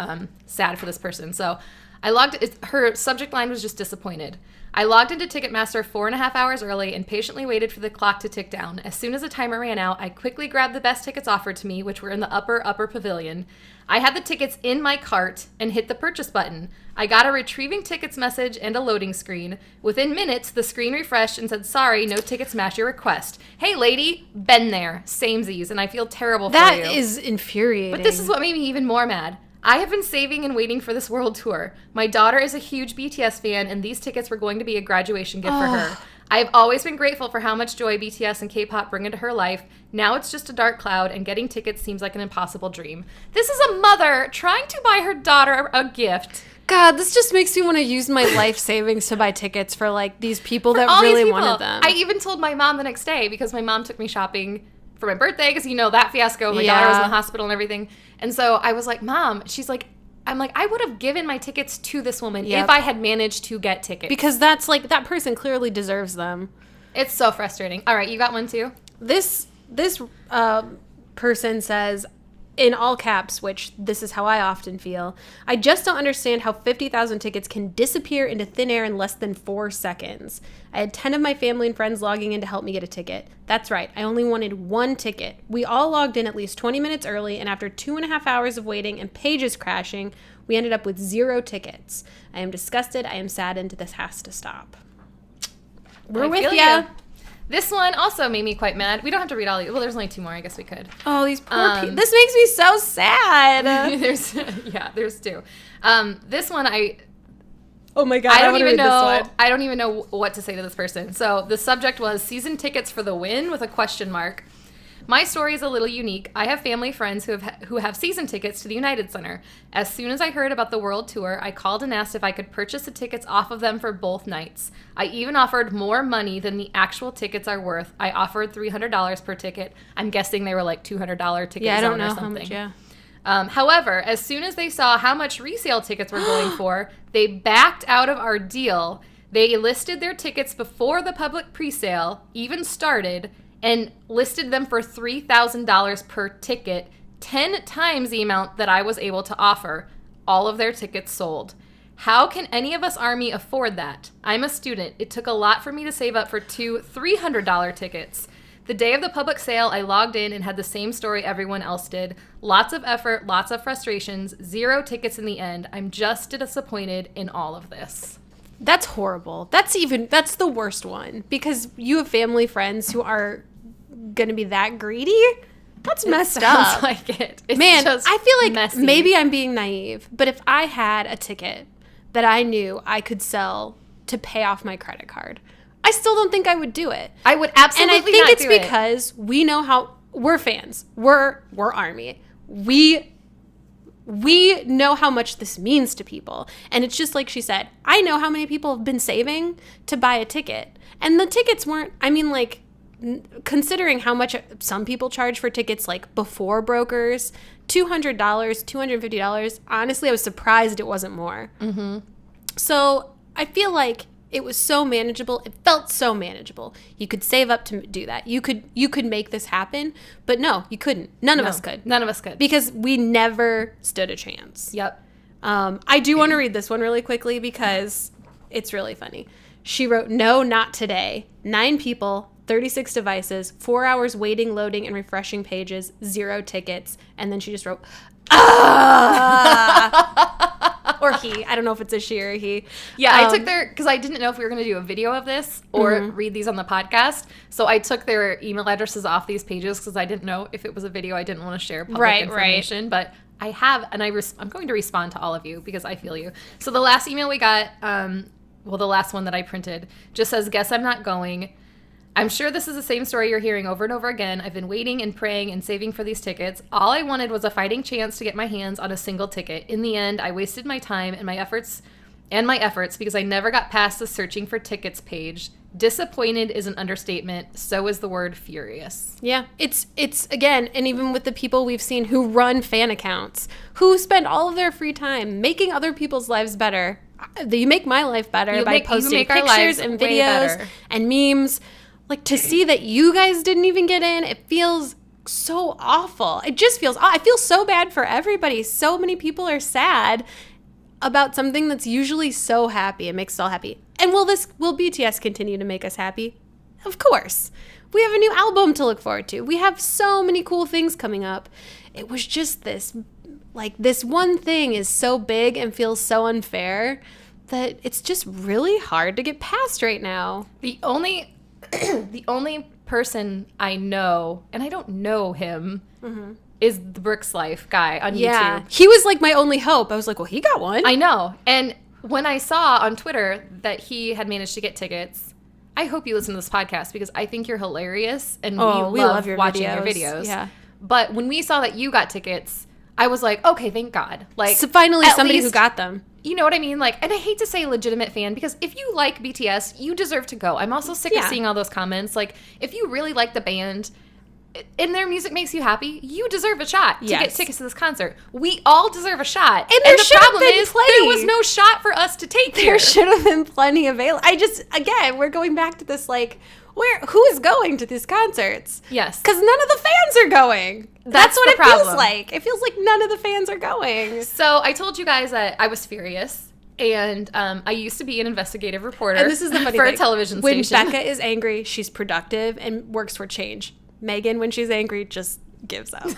sad for this person. So her subject line was just disappointed. I logged into Ticketmaster 4.5 hours early and patiently waited for the clock to tick down. As soon as the timer ran out, I quickly grabbed the best tickets offered to me, which were in the upper pavilion. I had the tickets in my cart and hit the purchase button. I got a retrieving tickets message and a loading screen. Within minutes, the screen refreshed and said, sorry, no tickets match your request. Hey, lady, been there. Samesies, and I feel terrible for you. That is infuriating. But this is what made me even more mad. I have been saving and waiting for this world tour. My daughter is a huge BTS fan, and these tickets were going to be a graduation gift for her. I have always been grateful for how much joy BTS and K-pop bring into her life. Now it's just a dark cloud, and getting tickets seems like an impossible dream. This is a mother trying to buy her daughter a gift. God, this just makes me want to use my life savings to buy tickets for like these people that really wanted them. I even told my mom the next day because my mom took me shopping for my birthday because, you know, that fiasco. My daughter was in the hospital and everything. And so I was like, Mom, I'm like, I would have given my tickets to this woman if I had managed to get tickets. Because that's like, that person clearly deserves them. It's so frustrating. All right, you got one too? This person says, in all caps, which this is how I often feel, I just don't understand how 50,000 tickets can disappear into thin air in less than 4 seconds. I had 10 of my family and friends logging in to help me get a ticket. That's right, I only wanted 1 ticket. We all logged in at least 20 minutes early, and after 2.5 hours of waiting and pages crashing, we ended up with 0 tickets. I am disgusted. I am saddened. This has to stop. We're with ya. This one also made me quite mad. We don't have to read all these. Well, there's only 2 more. I guess we could. Oh, these poor people. This makes me so sad. there's 2. This one, oh my God, I don't even know. I don't even know what to say to this person. So the subject was season tickets for the win with a question mark. My story is a little unique. I have family friends who have season tickets to the United Center. As soon as I heard about the world tour, I called and asked if I could purchase the tickets off of them for both nights. I even offered more money than the actual tickets are worth. I offered $300 per ticket. I'm guessing they were like $200 tickets. Yeah, I don't know or something. how much, yeah. However, as soon as they saw how much resale tickets were going for, they backed out of our deal. They listed their tickets before the public presale even started and listed them for $3,000 per ticket, 10 times the amount that I was able to offer. All of their tickets sold. How can any of us Army afford that? I'm a student. It took a lot for me to save up for 2 $300 tickets. The day of the public sale, I logged in and had the same story everyone else did. Lots of effort, lots of frustrations, 0 tickets in the end. I'm just disappointed in all of this. That's horrible. That's the worst one, because you have family friends who are going to be that greedy. That's messed up. Like it. It's Man, just I feel like messy. Maybe I'm being naive, but if I had a ticket that I knew I could sell to pay off my credit card, I still don't think I would do it. I would absolutely not do it. And I think it's because we know how we're fans. We're Army. We know how much this means to people. And it's just like she said, I know how many people have been saving to buy a ticket. And the tickets weren't, I mean, like, considering how much some people charge for tickets, like before brokers, $200, $250. Honestly, I was surprised it wasn't more. Mm-hmm. So I feel like it was so manageable. It felt so manageable. You could save up to do that. You could make this happen, but no, you couldn't. None of us could. None of us could. Because we never stood a chance. Yep. I do want to read this one really quickly because it's really funny. She wrote, "No, not today. 9 people, 36 devices, 4 hours waiting, loading, and refreshing pages, 0 tickets." And then she just wrote, "Ah!" Or he. I don't know if it's a she or a he. Yeah, I took their, because I didn't know if we were going to do a video of this or read these on the podcast. So I took their email addresses off these pages because I didn't know if it was a video. I didn't want to share public information. Right. But I have, and I'm going to respond to all of you because I feel you. So the last email we got, the last one that I printed, just says, "Guess I'm not going. I'm sure this is the same story you're hearing over and over again. I've been waiting and praying and saving for these tickets. All I wanted was a fighting chance to get my hands on a single ticket. In the end, I wasted my time and my efforts because I never got past the searching for tickets page. Disappointed is an understatement. So is the word furious." Yeah, it's again, and even with the people we've seen who run fan accounts, who spend all of their free time making other people's lives better. You make my life better by posting pictures and videos and memes. Like, to see that you guys didn't even get in, it feels so awful. It just feels, I feel so bad for everybody. So many people are sad about something that's usually so happy. It makes us all happy. And will BTS continue to make us happy? Of course. We have a new album to look forward to. We have so many cool things coming up. It was just this one thing is so big and feels so unfair that it's just really hard to get past right now. The only person I know, and I don't know him, is the Brooks Life guy on YouTube. He was like my only hope. I was like, well, he got one. I know. And when I saw on Twitter that he had managed to get tickets, I hope you listen to this podcast because I think you're hilarious and we love watching your videos. Yeah. But when we saw that you got tickets, I was like, okay, thank God. Like, so finally somebody who got them. You know what I mean? Like, and I hate to say legitimate fan because if you like BTS, you deserve to go. I'm also sick of seeing all those comments. Like, if you really like the band, and their music makes you happy, you deserve a shot to get Yes. tickets to this concert. We all deserve a shot. And there the should have problem been is plenty. there was no shot for us to take here. There should have been plenty available. Again, we're going back to this, like, who is going to these concerts? Yes. Because none of the fans are going. That's what the it feels problem. like. It feels like none of the fans are going. So I told you guys that I was furious. And I used to be an investigative reporter And this is the funny for thing. a television When station. Becca is angry, she's productive and works for change. Megan, when she's angry, just gives up.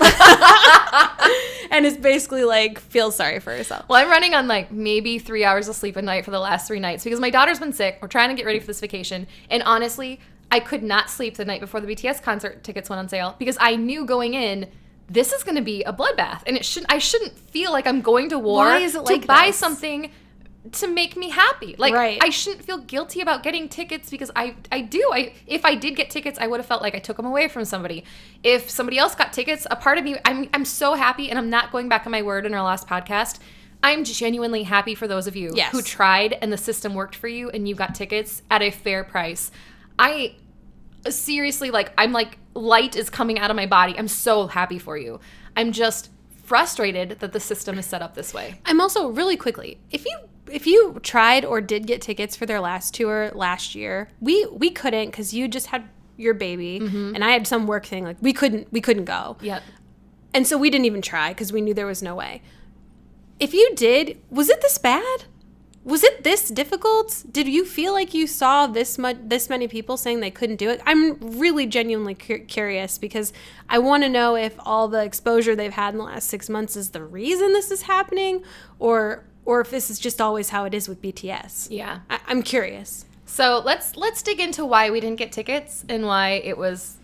And is basically like, feels sorry for herself. Well, I'm running on like maybe 3 hours of sleep a night for the last 3 nights because my daughter's been sick. We're trying to get ready for this vacation. And honestly, I could not sleep the night before the BTS concert tickets went on sale because I knew going in, this is going to be a bloodbath. And I shouldn't feel like I'm going to war Why is it like to buy this? something to make me happy. Like, Right. I shouldn't feel guilty about getting tickets because I do. If I did get tickets, I would have felt like I took them away from somebody. If somebody else got tickets, a part of me, I'm so happy, and I'm not going back on my word in our last podcast. I'm genuinely happy for those of you Yes. who tried and the system worked for you and you got tickets at a fair price. I seriously, like, I'm like, light is coming out of my body. I'm so happy for you. I'm just frustrated that the system is set up this way. I'm also, really quickly, if you tried or did get tickets for their last tour last year, we couldn't because you just had your baby and I had some work thing, like we couldn't go. Yep. And so we didn't even try because we knew there was no way. If you did, was it this bad? Was it this difficult? Did you feel like you saw this many people saying they couldn't do it? I'm really genuinely curious because I want to know if all the exposure they've had in the last 6 months is the reason this is happening, or if this is just always how it is with BTS. Yeah. I'm curious. So let's dig into why we didn't get tickets and why it was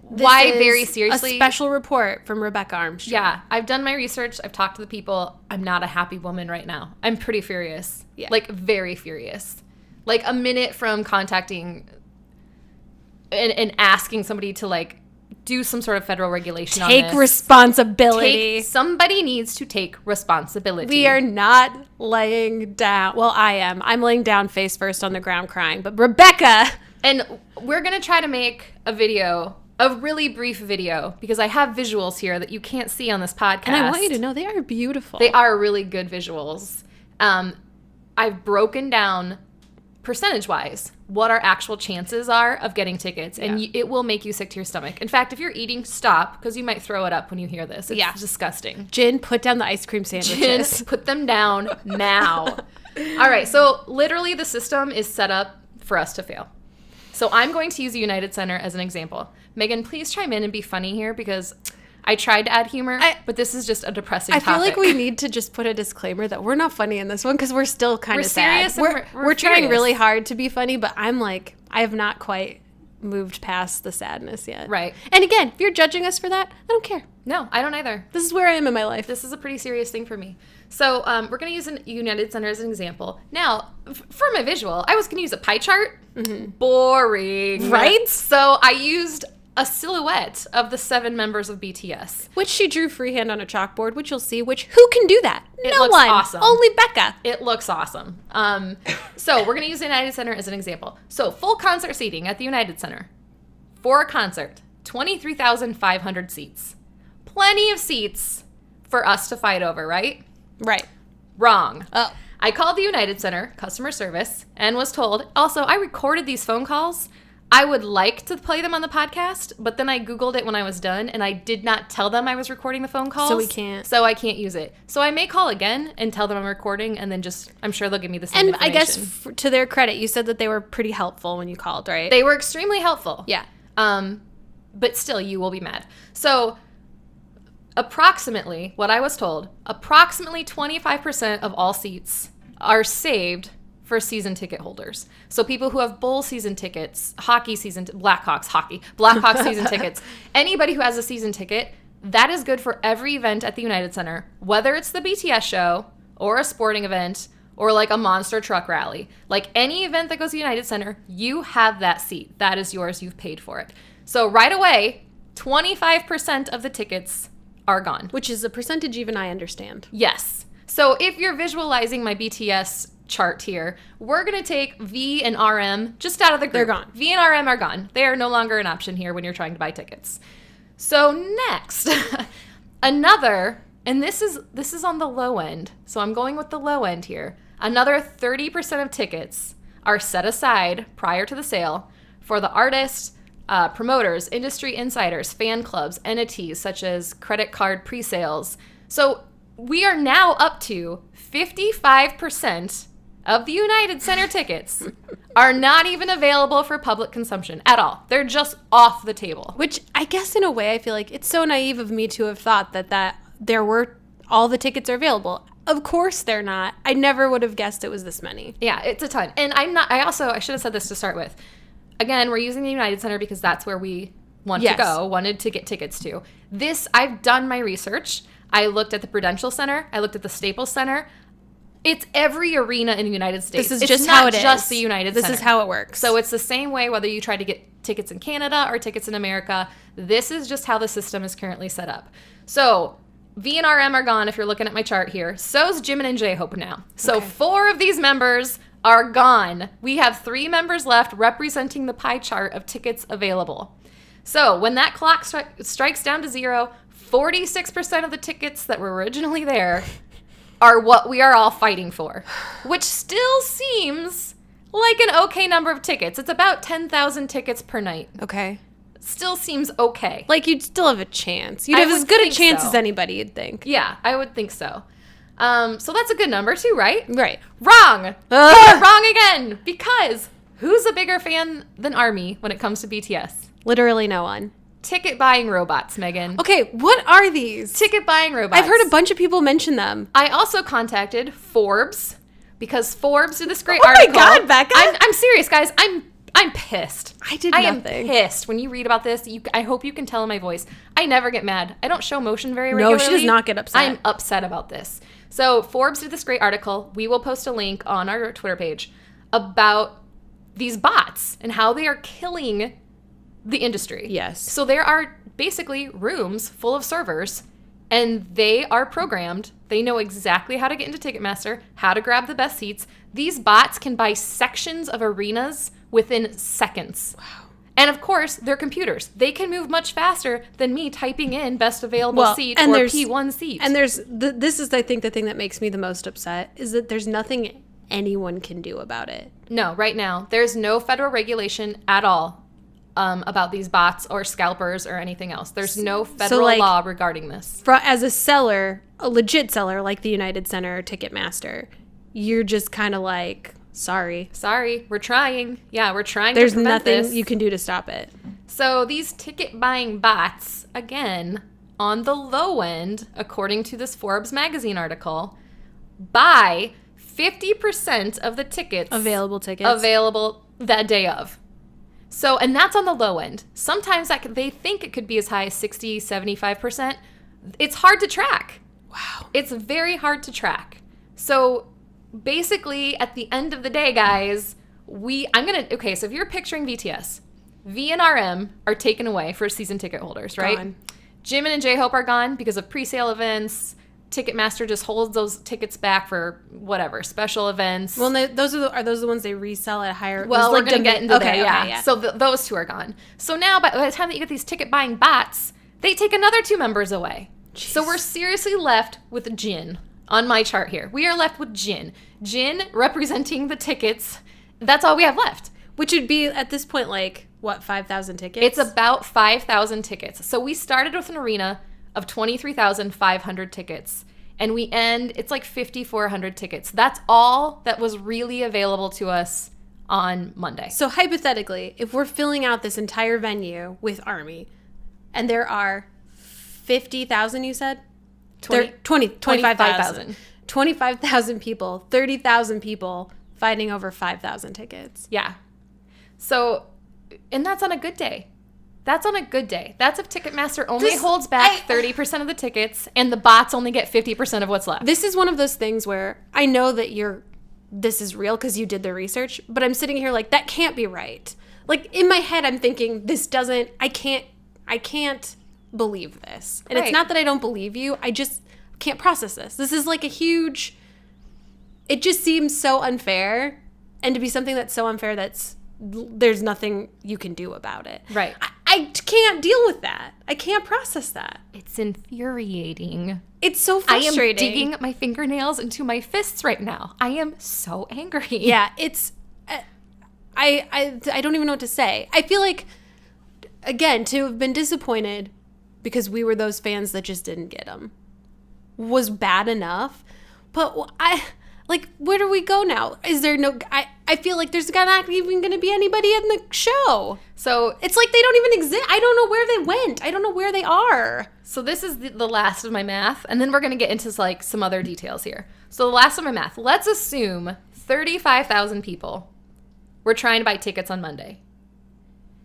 why This is very seriously a special report from Rebecca Armstrong. Yeah, I've done my research. I've talked to the people. I'm not a happy woman right now. I'm pretty furious. Yeah. Like, very furious. Like, a minute from contacting and asking somebody to, like, do some sort of federal regulation on this. Take responsibility. Somebody needs to take responsibility. We are not laying down. Well, I am. I'm laying down face first on the ground crying. But Rebecca. And we're going to try to make a video, a really brief video, because I have visuals here that you can't see on this podcast. And I want you to know they are beautiful. They are really good visuals. I've broken down percentage-wise what our actual chances are of getting tickets, and it will make you sick to your stomach. In fact, if you're eating, stop, because you might throw it up when you hear this. It's disgusting. Jen, put down the ice cream sandwiches. Jen, put them down now. All right, so literally the system is set up for us to fail. So I'm going to use the United Center as an example. Megan, please chime in and be funny here because I tried to add humor, but this is just a depressing topic. I feel like we need to just put a disclaimer that we're not funny in this one because we're still kind of sad. Serious and We're trying furious. really hard to be funny, but I'm like, I have not quite moved past the sadness yet. Right. And again, if you're judging us for that, I don't care. No, I don't either. This is where I am in my life. This is a pretty serious thing for me. So we're going to use a United Center as an example. Now, for my visual, I was going to use a pie chart. Boring. Right? So I used a silhouette of the 7 members of BTS. Which she drew freehand on a chalkboard, which you'll see, which who can do that? It No looks one. awesome. Only Becca. It looks awesome. So we're going to use the United Center as an example. So full concert seating at the United Center. For a concert, 23,500 seats. Plenty of seats for us to fight over, right? Right. Wrong. Oh. I called the United Center customer service and was told, also, I recorded these phone calls. I would like to play them on the podcast, but then I Googled it when I was done, and I did not tell them I was recording the phone calls. So we can't. So I can't use it. So I may call again and tell them I'm recording, and then I'm sure they'll give me the same And I information. guess to their credit, you said that they were pretty helpful when you called, right? They were extremely helpful. Yeah. But still, you will be mad. So approximately, what I was told, approximately 25% of all seats are saved for season ticket holders. So people who have bowl season tickets, Blackhawks season tickets, anybody who has a season ticket, that is good for every event at the United Center, whether it's the BTS show or a sporting event or like a monster truck rally. Like any event that goes to United Center, you have that seat. That is yours. You've paid for it. So right away, 25% of the tickets are gone. Which is a percentage even I understand. Yes. So if you're visualizing my BTS chart here, we're going to take V and RM just out of the group. They're gone. V and RM are gone. They are no longer an option here when you're trying to buy tickets. So next, another, and this is on the low end. So I'm going with the low end here. Another 30% of tickets are set aside prior to the sale for the artists, promoters, industry insiders, fan clubs, entities such as credit card pre-sales. So we are now up to 55% of the United Center tickets are not even available for public consumption at all. They're just off the table. Which I guess in a way I feel like it's so naive of me to have thought that there were all the tickets are available. Of course they're not. I never would have guessed it was this many. Yeah, it's a ton. And I should have said this to start with. Again, we're using the United Center because that's where we wanted to get tickets to. I've done my research. I looked at the Prudential Center. I looked at the Staples Center. It's every arena in the United States. This is just how it is. It's not just the United Center. This is how it works. So it's the same way whether you try to get tickets in Canada or tickets in America. This is just how the system is currently set up. So V and RM are gone if you're looking at my chart here. So's Jimin and J-Hope now. So 4 of these members are gone. We have 3 members left representing the pie chart of tickets available. So when that clock strikes down to 0, 46% of the tickets that were originally there are what we are all fighting for, which still seems like an okay number of tickets. It's about 10,000 tickets per night. Okay. Still seems okay. Like you'd still have a chance. You'd have as good a chance as anybody, you'd think. Yeah, I would think so. So that's a good number too, right? Right. Wrong. You're wrong again. Because who's a bigger fan than ARMY when it comes to BTS? Literally no one. Ticket buying robots, Megan. Okay, what are these? Ticket buying robots. I've heard a bunch of people mention them. I also contacted Forbes because Forbes did this great article. Oh my God, Becca. I'm serious, guys. I'm pissed. I did nothing. I am pissed. When you read about this, I hope you can tell in my voice. I never get mad. I don't show emotion very regularly. No, she does not get upset. I'm upset about this. So Forbes did this great article. We will post a link on our Twitter page about these bots and how they are killing the industry. Yes. So there are basically rooms full of servers, and they are programmed. They know exactly how to get into Ticketmaster, how to grab the best seats. These bots can buy sections of arenas within seconds. Wow. And of course, they're computers. They can move much faster than me typing in best available seat or P1 seat. And this is, I think, the thing that makes me the most upset is that there's nothing anyone can do about it. No, right now, there's no federal regulation at all about these bots or scalpers or anything else. There's no federal law regarding this. As a seller, a legit seller like the United Center or Ticketmaster, you're just kind of like, sorry, we're trying. Yeah, we're trying There's to prevent nothing this. you can do to stop it. So these ticket buying bots, again, on the low end, according to this Forbes magazine article, buy 50% of the tickets Available that day of. So, and that's on the low end. Sometimes they think it could be as high as 60, 75%. It's hard to track. Wow. It's very hard to track. So basically, at the end of the day, guys, so if you're picturing BTS, V and RM are taken away for season ticket holders, right? Gone. Jimin and J-Hope are gone because of pre-sale events. Ticketmaster just holds those tickets back for whatever special events. Well, those are those the ones they resell at a higher? Well, we're going to get into that. Yeah. So those 2 are gone. So now, by the time that you get these ticket buying bots, they take another 2 members away. Jeez. So we're seriously left with Jin on my chart here. We are left with Jin. Jin representing the tickets. That's all we have left. Which would be at this point like what, 5,000 tickets? It's about 5,000 tickets. So we started with an arena of 23,500 tickets. And we end, it's like 5,400 tickets. That's all that was really available to us on Monday. So hypothetically, if we're filling out this entire venue with ARMY, and there are 50,000, you said? 25,000. 25,000 people, 30,000 people fighting over 5,000 tickets. Yeah. So, and that's on a good day. That's on a good day. That's if Ticketmaster only holds back 30% of the tickets and the bots only get 50% of what's left. This is one of those things where I know that this is real because you did the research, but I'm sitting here like, that can't be right. Like in my head, I'm thinking I can't believe this. And It's not that I don't believe you. I just can't process this. This is like it just seems so unfair, and to be something that's so unfair there's nothing you can do about it. Right. I can't deal with that. I can't process that. It's infuriating. It's so frustrating. I am digging my fingernails into my fists right now. I am so angry. Yeah, it's... I don't even know what to say. I feel like, again, to have been disappointed because we were those fans that just didn't get them was bad enough. But where do we go now? Is there no... I feel like there's not even going to be anybody in the show. So it's like they don't even exist. I don't know where they went. I don't know where they are. So this is the last of my math, and then we're going to get into like some other details here. So the last of my math. Let's assume 35,000 people were trying to buy tickets on Monday.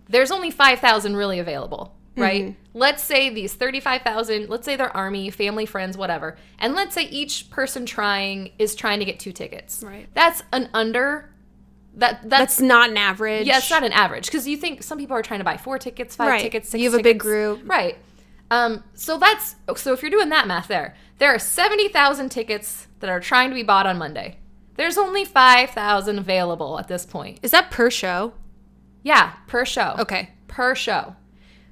There's only 5,000 really available, right? Mm-hmm. Let's say these 35,000, let's say they're army, family, friends, whatever. And let's say each person is trying to get 2 tickets. Right. That's an under... That's not an average. Yeah, it's not an average. Because you think some people are trying to buy 4 tickets, 5 tickets, 6 tickets. You have a big group. Right. So if you're doing that math there are 70,000 tickets that are trying to be bought on Monday. There's only 5,000 available at this point. Is that per show? Yeah, per show. Okay. Per show.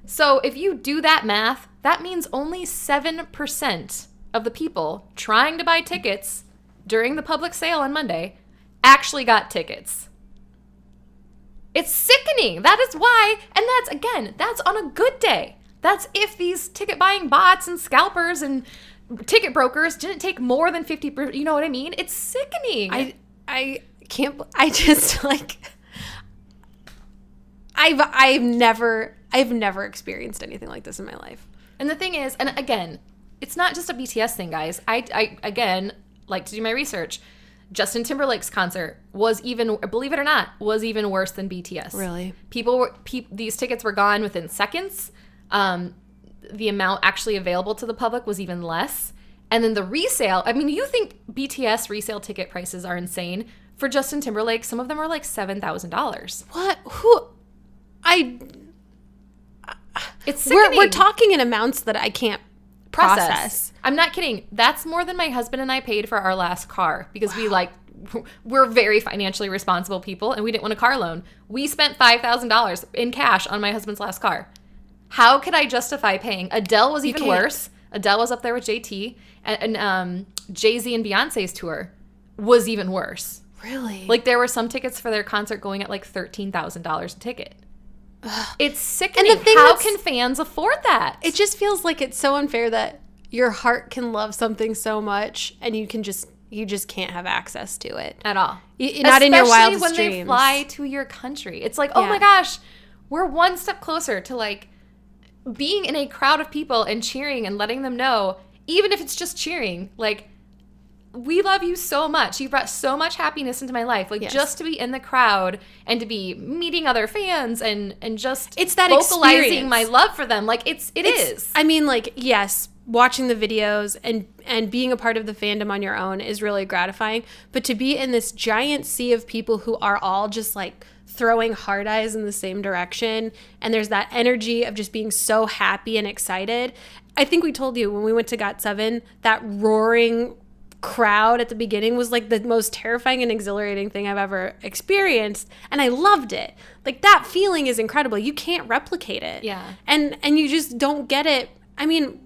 So if you do that math, that means only 7% of the people trying to buy tickets during the public sale on Monday actually got tickets. It's sickening. That is why, and that's on a good day. That's if these ticket buying bots and scalpers and ticket brokers didn't take more than 50%. You know what I mean? It's sickening. I can't. I just like. I've never experienced anything like this in my life. And the thing is, and again, it's not just a BTS thing, guys. I again like to do my research. Justin Timberlake's concert was even, believe it or not, was even worse than BTS. Really? These tickets were gone within seconds. The amount actually available to the public was even less. And then the resale, I mean, you think BTS resale ticket prices are insane. For Justin Timberlake, some of them are like $7,000. What? It's sickening. We're talking in amounts that I can't process. I'm not kidding. That's more than my husband and I paid for our last car because we're very financially responsible people and we didn't want a car loan. We spent $5,000 in cash on my husband's last car. How could I justify paying? Adele was even worse. Adele was up there with JT and Jay-Z and Beyonce's tour was even worse. Really? Like there were some tickets for their concert going at like $13,000 a ticket. It's sickening. And how can fans afford that? It just feels like it's so unfair that your heart can love something so much and you just can't have access to it at all. Not in your wildest when dreams. They fly to your country. It's like, oh my gosh, we're one step closer to like being in a crowd of people and cheering and letting them know, even if it's just cheering, like, we love you so much. You've brought so much happiness into my life. Like, just to be in the crowd and to be meeting other fans and just it's that vocalizing experience. My love for them. Like, it is. I mean, like, yes, watching the videos and being a part of the fandom on your own is really gratifying. But to be in this giant sea of people who are all just, like, throwing hard eyes in the same direction, and there's that energy of just being so happy and excited. I think we told you when we went to GOT7, that roaring crowd at the beginning was like the most terrifying and exhilarating thing I've ever experienced, and I loved it. Like, that feeling is incredible. You can't replicate it. Yeah. And you just don't get it. I mean,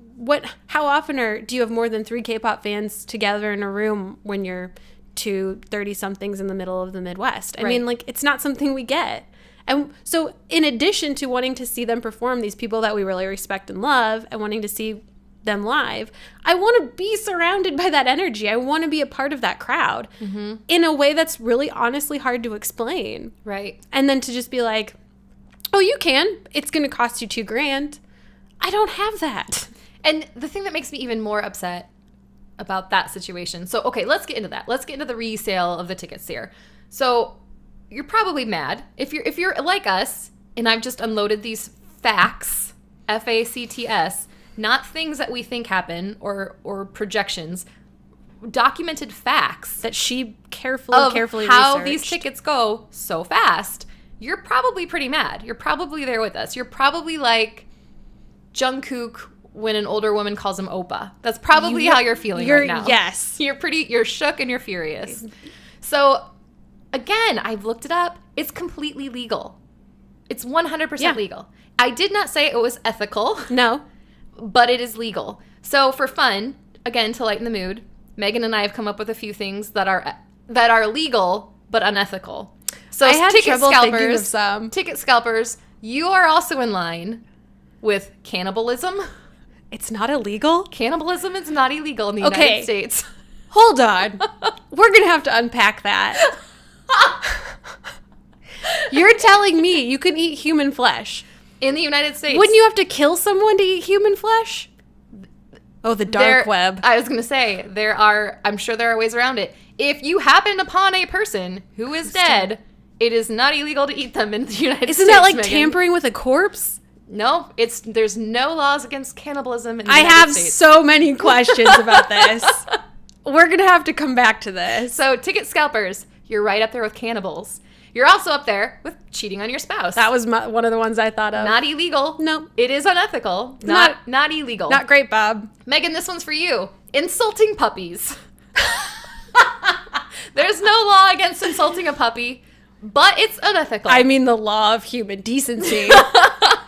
how often do you have more than 3 K-pop fans together in a room when you're 2 30-somethings in the middle of the Midwest? I mean, like, it's not something we get. And so in addition to wanting to see them perform, these people that we really respect and love, and wanting to see them live, I want to be surrounded by that energy. I want to be a part of that crowd in a way that's really honestly hard to explain. Right. And then to just be like, oh, you can. It's going to cost you $2,000. I don't have that. And the thing that makes me even more upset about that situation. So, okay, let's get into that. Let's get into the resale of the tickets here. So, you're probably mad if you're like us, and I've just unloaded these facts, FACTS, not things that we think happen or projections, documented facts that she carefully how researched. These tickets go so fast. You're probably pretty mad. You're probably there with us. You're probably like Jungkook when an older woman calls him Oppa. That's probably how you're feeling right now. Yes. You're shook and you're furious. So, again, I've looked it up. It's completely legal. It's 100% Yeah. legal. I did not say it was ethical, No. but it is legal. So for fun, again, to lighten the mood, Megan and I have come up with a few things that are legal but unethical. So I had ticket trouble thinking of scalpers, some. ticket scalpers, you are also in line with cannibalism. It's not illegal? Cannibalism is not illegal in the Okay. United States. Hold on. We're going to have to unpack that. You're telling me you can eat human flesh. In the United States. Wouldn't you have to kill someone to eat human flesh? Oh, the dark web. I was going to say, I'm sure there are ways around it. If you happen upon a person who is dead, it is not illegal to eat them in the United States. Isn't that like Megan. tampering with a corpse? No, there's no laws against cannibalism in the I United have States. so many questions about this. We're going to have to come back to this. So ticket scalpers, you're right up there with cannibals. You're also up there with cheating on your spouse. That was one of the ones I thought of. Not illegal. Nope. It is unethical. Not illegal. Not great, Bob. Megan, this one's for you. Insulting puppies. There's no law against insulting a puppy, but it's unethical. I mean, the law of human decency.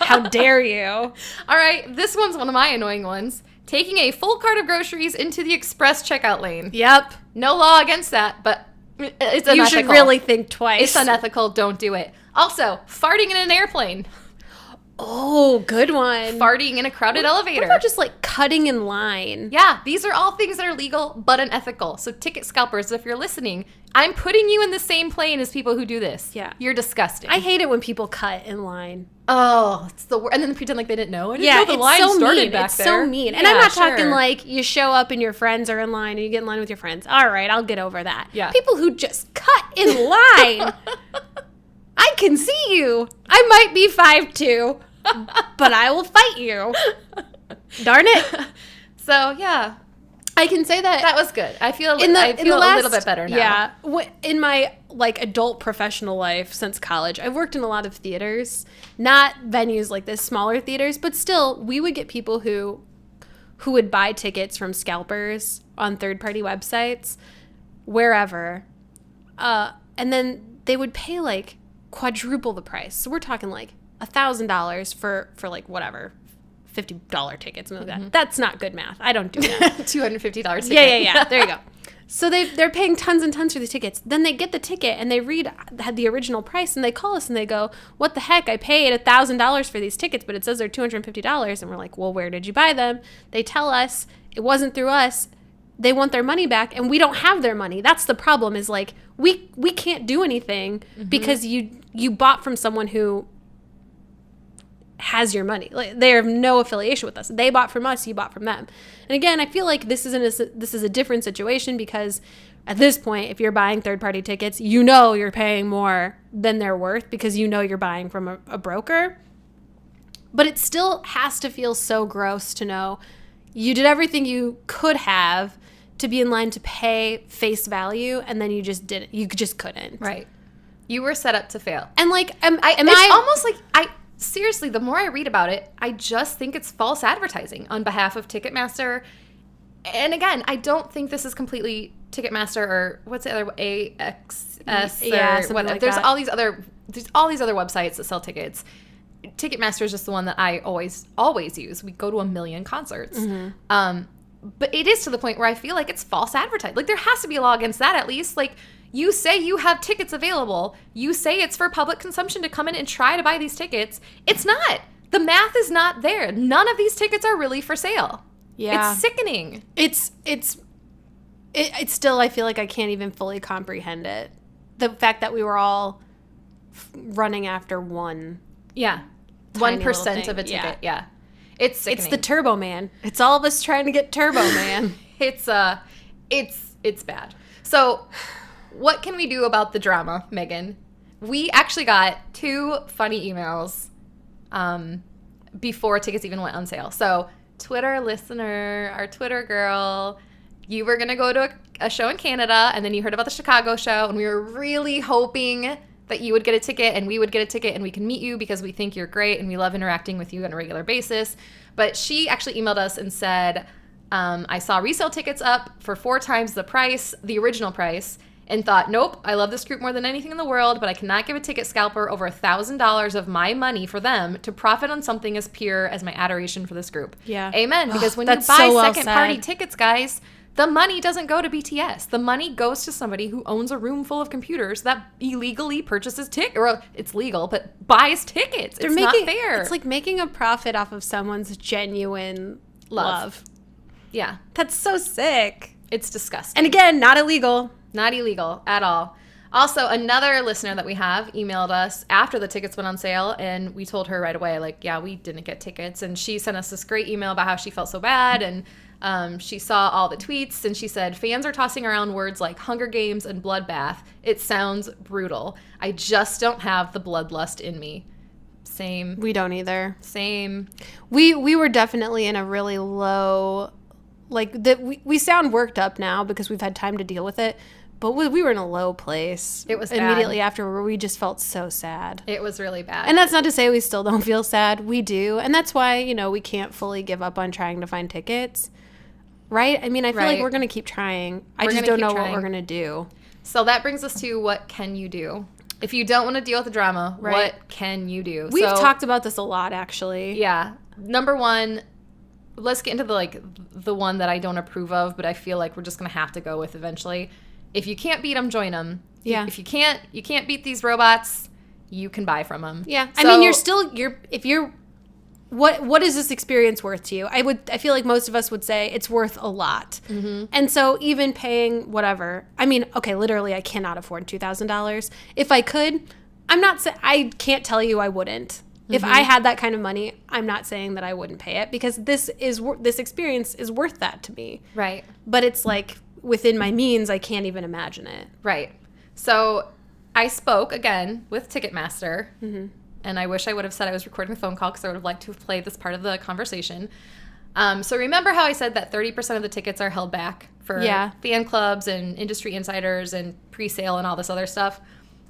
How dare you? All right, this one's one of my annoying ones. Taking a full cart of groceries into the express checkout lane. Yep. No law against that, but it's unethical. You should really think twice. It's unethical. Don't do it. Also, farting in an airplane. Oh, good one. Farting in a crowded elevator. What about just like cutting in line? Yeah, these are all things that are legal but unethical. So ticket scalpers, if you're listening, I'm putting you in the same plane as people who do this. Yeah. You're disgusting. I hate it when people cut in line. Oh, it's the worst. And then pretend like they didn't know. I didn't Yeah, know the it's line so started mean. back It's there. so mean. And Yeah, I'm not sure. talking like you show up and your friends are in line and you get in line with your friends. All right, I'll get over that. Yeah. People who just cut in line. I can see you. I might be 5'2", but I will fight you. Darn it. So, yeah. I can say that. That was good. I feel, I feel a little bit better now. Yeah. In my like adult professional life since college, I've worked in a lot of theaters, not venues like this, smaller theaters, but still we would get people who would buy tickets from scalpers on third-party websites, wherever, and then they would pay like quadruple the price. So we're talking like $1,000 for like whatever. $50 tickets, something like that. That's not good math. I don't do that. $250 ticket. Yeah. There you go. So they're paying tons and tons for these tickets. Then they get the ticket and they had the original price and they call us and they go, "What the heck? I paid $1,000 for these tickets, but it says they're $250." And we're like, "Well, where did you buy them?" They tell us it wasn't through us. They want their money back, and we don't have their money. That's the problem. Is like we can't do anything because you bought from someone who has your money. Like they have no affiliation with us. They bought from us, you bought from them. And again, I feel like this is a different situation because at this point, if you're buying third-party tickets, you know you're paying more than they're worth because you know you're buying from a broker. But it still has to feel so gross to know you did everything you could have to be in line to pay face value, and then you just didn't. You just couldn't. Right. You were set up to fail. And like, It's almost like seriously, the more I read about it, I just think it's false advertising on behalf of Ticketmaster. And again, I don't think this is completely Ticketmaster or what's the other AXS or whatever. Like There's that. all these other websites that sell tickets. Ticketmaster is just the one that I always use. We go to 1 million concerts. But it is to the point where I feel like it's false advertising. Like there has to be a law against that at least. Like you say you have tickets available. You say it's for public consumption to come in and try to buy these tickets. It's not. The math is not there. None of these tickets are really for sale. Yeah. It's sickening. It's still, I feel like I can't even fully comprehend it. The fact that we were all running after one. Yeah. Tiny 1% little of a thing. ticket. Yeah. It's sickening. It's the Turbo Man. It's all of us trying to get Turbo Man. It's bad. So what can we do about the drama, Megan? We actually got 2 funny emails before tickets even went on sale. So Twitter listener, our Twitter girl, you were going to go to a show in Canada, and then you heard about the Chicago show, and we were really hoping that you would get a ticket and we would get a ticket and we can meet you because we think you're great and we love interacting with you on a regular basis. But she actually emailed us and said, I saw resale tickets up for 4 times the price, the original price, and thought, nope, I love this group more than anything in the world, but I cannot give a ticket scalper over $1,000 of my money for them to profit on something as pure as my adoration for this group. Yeah. Amen. Because when you buy so well second party said. tickets, guys, the money doesn't go to BTS. The money goes to somebody who owns a room full of computers that illegally purchases tickets, or it's legal, but buys tickets. It's not fair. It's like making a profit off of someone's genuine love. Yeah. That's so sick. It's disgusting. And again, not illegal. Not illegal at all. Also, another listener that we have emailed us after the tickets went on sale, and we told her right away, like, yeah, we didn't get tickets. And she sent us this great email about how she felt so bad, and she saw all the tweets, and she said, fans are tossing around words like Hunger Games and bloodbath. It sounds brutal. I just don't have the bloodlust in me. Same. We don't either. Same. We were definitely in a really low, like, that we sound worked up now because we've had time to deal with it. But we were in a low place. It was immediately bad. after where we just felt so sad. It was really bad. And that's not to say we still don't feel sad. We do. And that's why, you know, we can't fully give up on trying to find tickets. Right? I mean, I feel like we're going to keep trying. I just don't know what we're going to do. So that brings us to what can you do? If you don't want to deal with the drama, what can you do? We've talked about this a lot, actually. Yeah. Number one, let's get into the one that I don't approve of, but I feel like we're just going to have to go with eventually. If you can't beat them, join them. Yeah. If you can't beat these robots, you can buy from them. Yeah. So, I mean, what is this experience worth to you? I feel like most of us would say it's worth a lot. Mm-hmm. And so even paying whatever, I mean, okay, literally I cannot afford $2,000. If I could, I can't tell you I wouldn't. Mm-hmm. If I had that kind of money, I'm not saying that I wouldn't pay it because this experience is worth that to me. Right. But it's like within my means, I can't even imagine it. Right. So I spoke again with Ticketmaster. Mm-hmm. And I wish I would have said I was recording the phone call because I would have liked to have played this part of the conversation. So remember how I said that 30% of the tickets are held back for fan clubs and industry insiders and pre-sale and all this other stuff?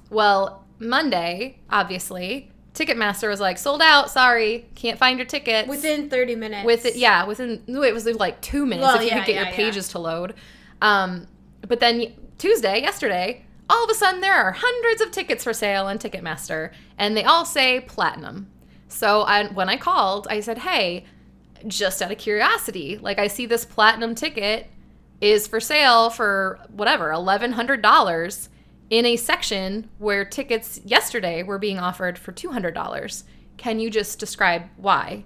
Well, Monday, obviously, Ticketmaster was like, sold out, sorry, can't find your tickets. Within 30 minutes. It was like 2 minutes if you could get your pages to load. But then yesterday, all of a sudden there are hundreds of tickets for sale on Ticketmaster, and they all say platinum. So when I called, I said, hey, just out of curiosity, like I see this platinum ticket is for sale for whatever, $1,100 in a section where tickets yesterday were being offered for $200. Can you just describe why?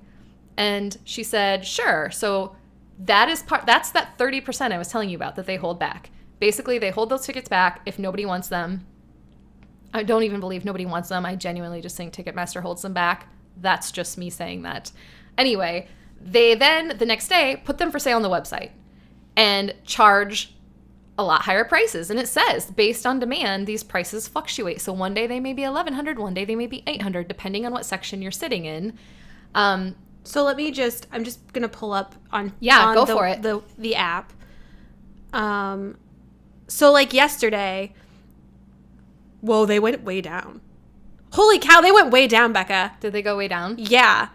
And she said, sure. So that's that 30% I was telling you about that they hold back. Basically, they hold those tickets back if nobody wants them. I don't even believe nobody wants them. I genuinely just think Ticketmaster holds them back. That's just me saying that. Anyway, they then, the next day, put them for sale on the website and charge a lot higher prices. And it says, based on demand, these prices fluctuate. So one day they may be $1,100, one day they may be $800, depending on what section you're sitting in. So I'm just going to pull up on go for it. The app. So, like, yesterday, whoa, they went way down. Holy cow, they went way down, Becca. Did they go way down? Yeah.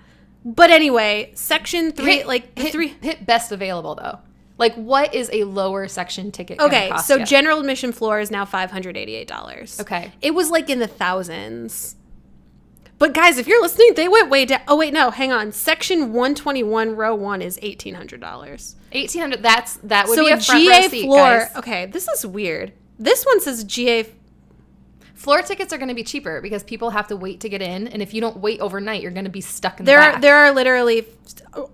But anyway, section 3, hit best available, though. Like, what is a lower section ticket Okay, cost so yet? general admission floor is now $588. Okay. It was, like, in the thousands. But, guys, if you're listening, they went way down. Oh, wait, no, hang on. Section 121, row 1 is $1,800. $1,800, that would be a front GA row seat, floor, guys. Okay, this is weird. This one says GA. Floor tickets are going to be cheaper because people have to wait to get in, and if you don't wait overnight, you're going to be stuck in the back. There are literally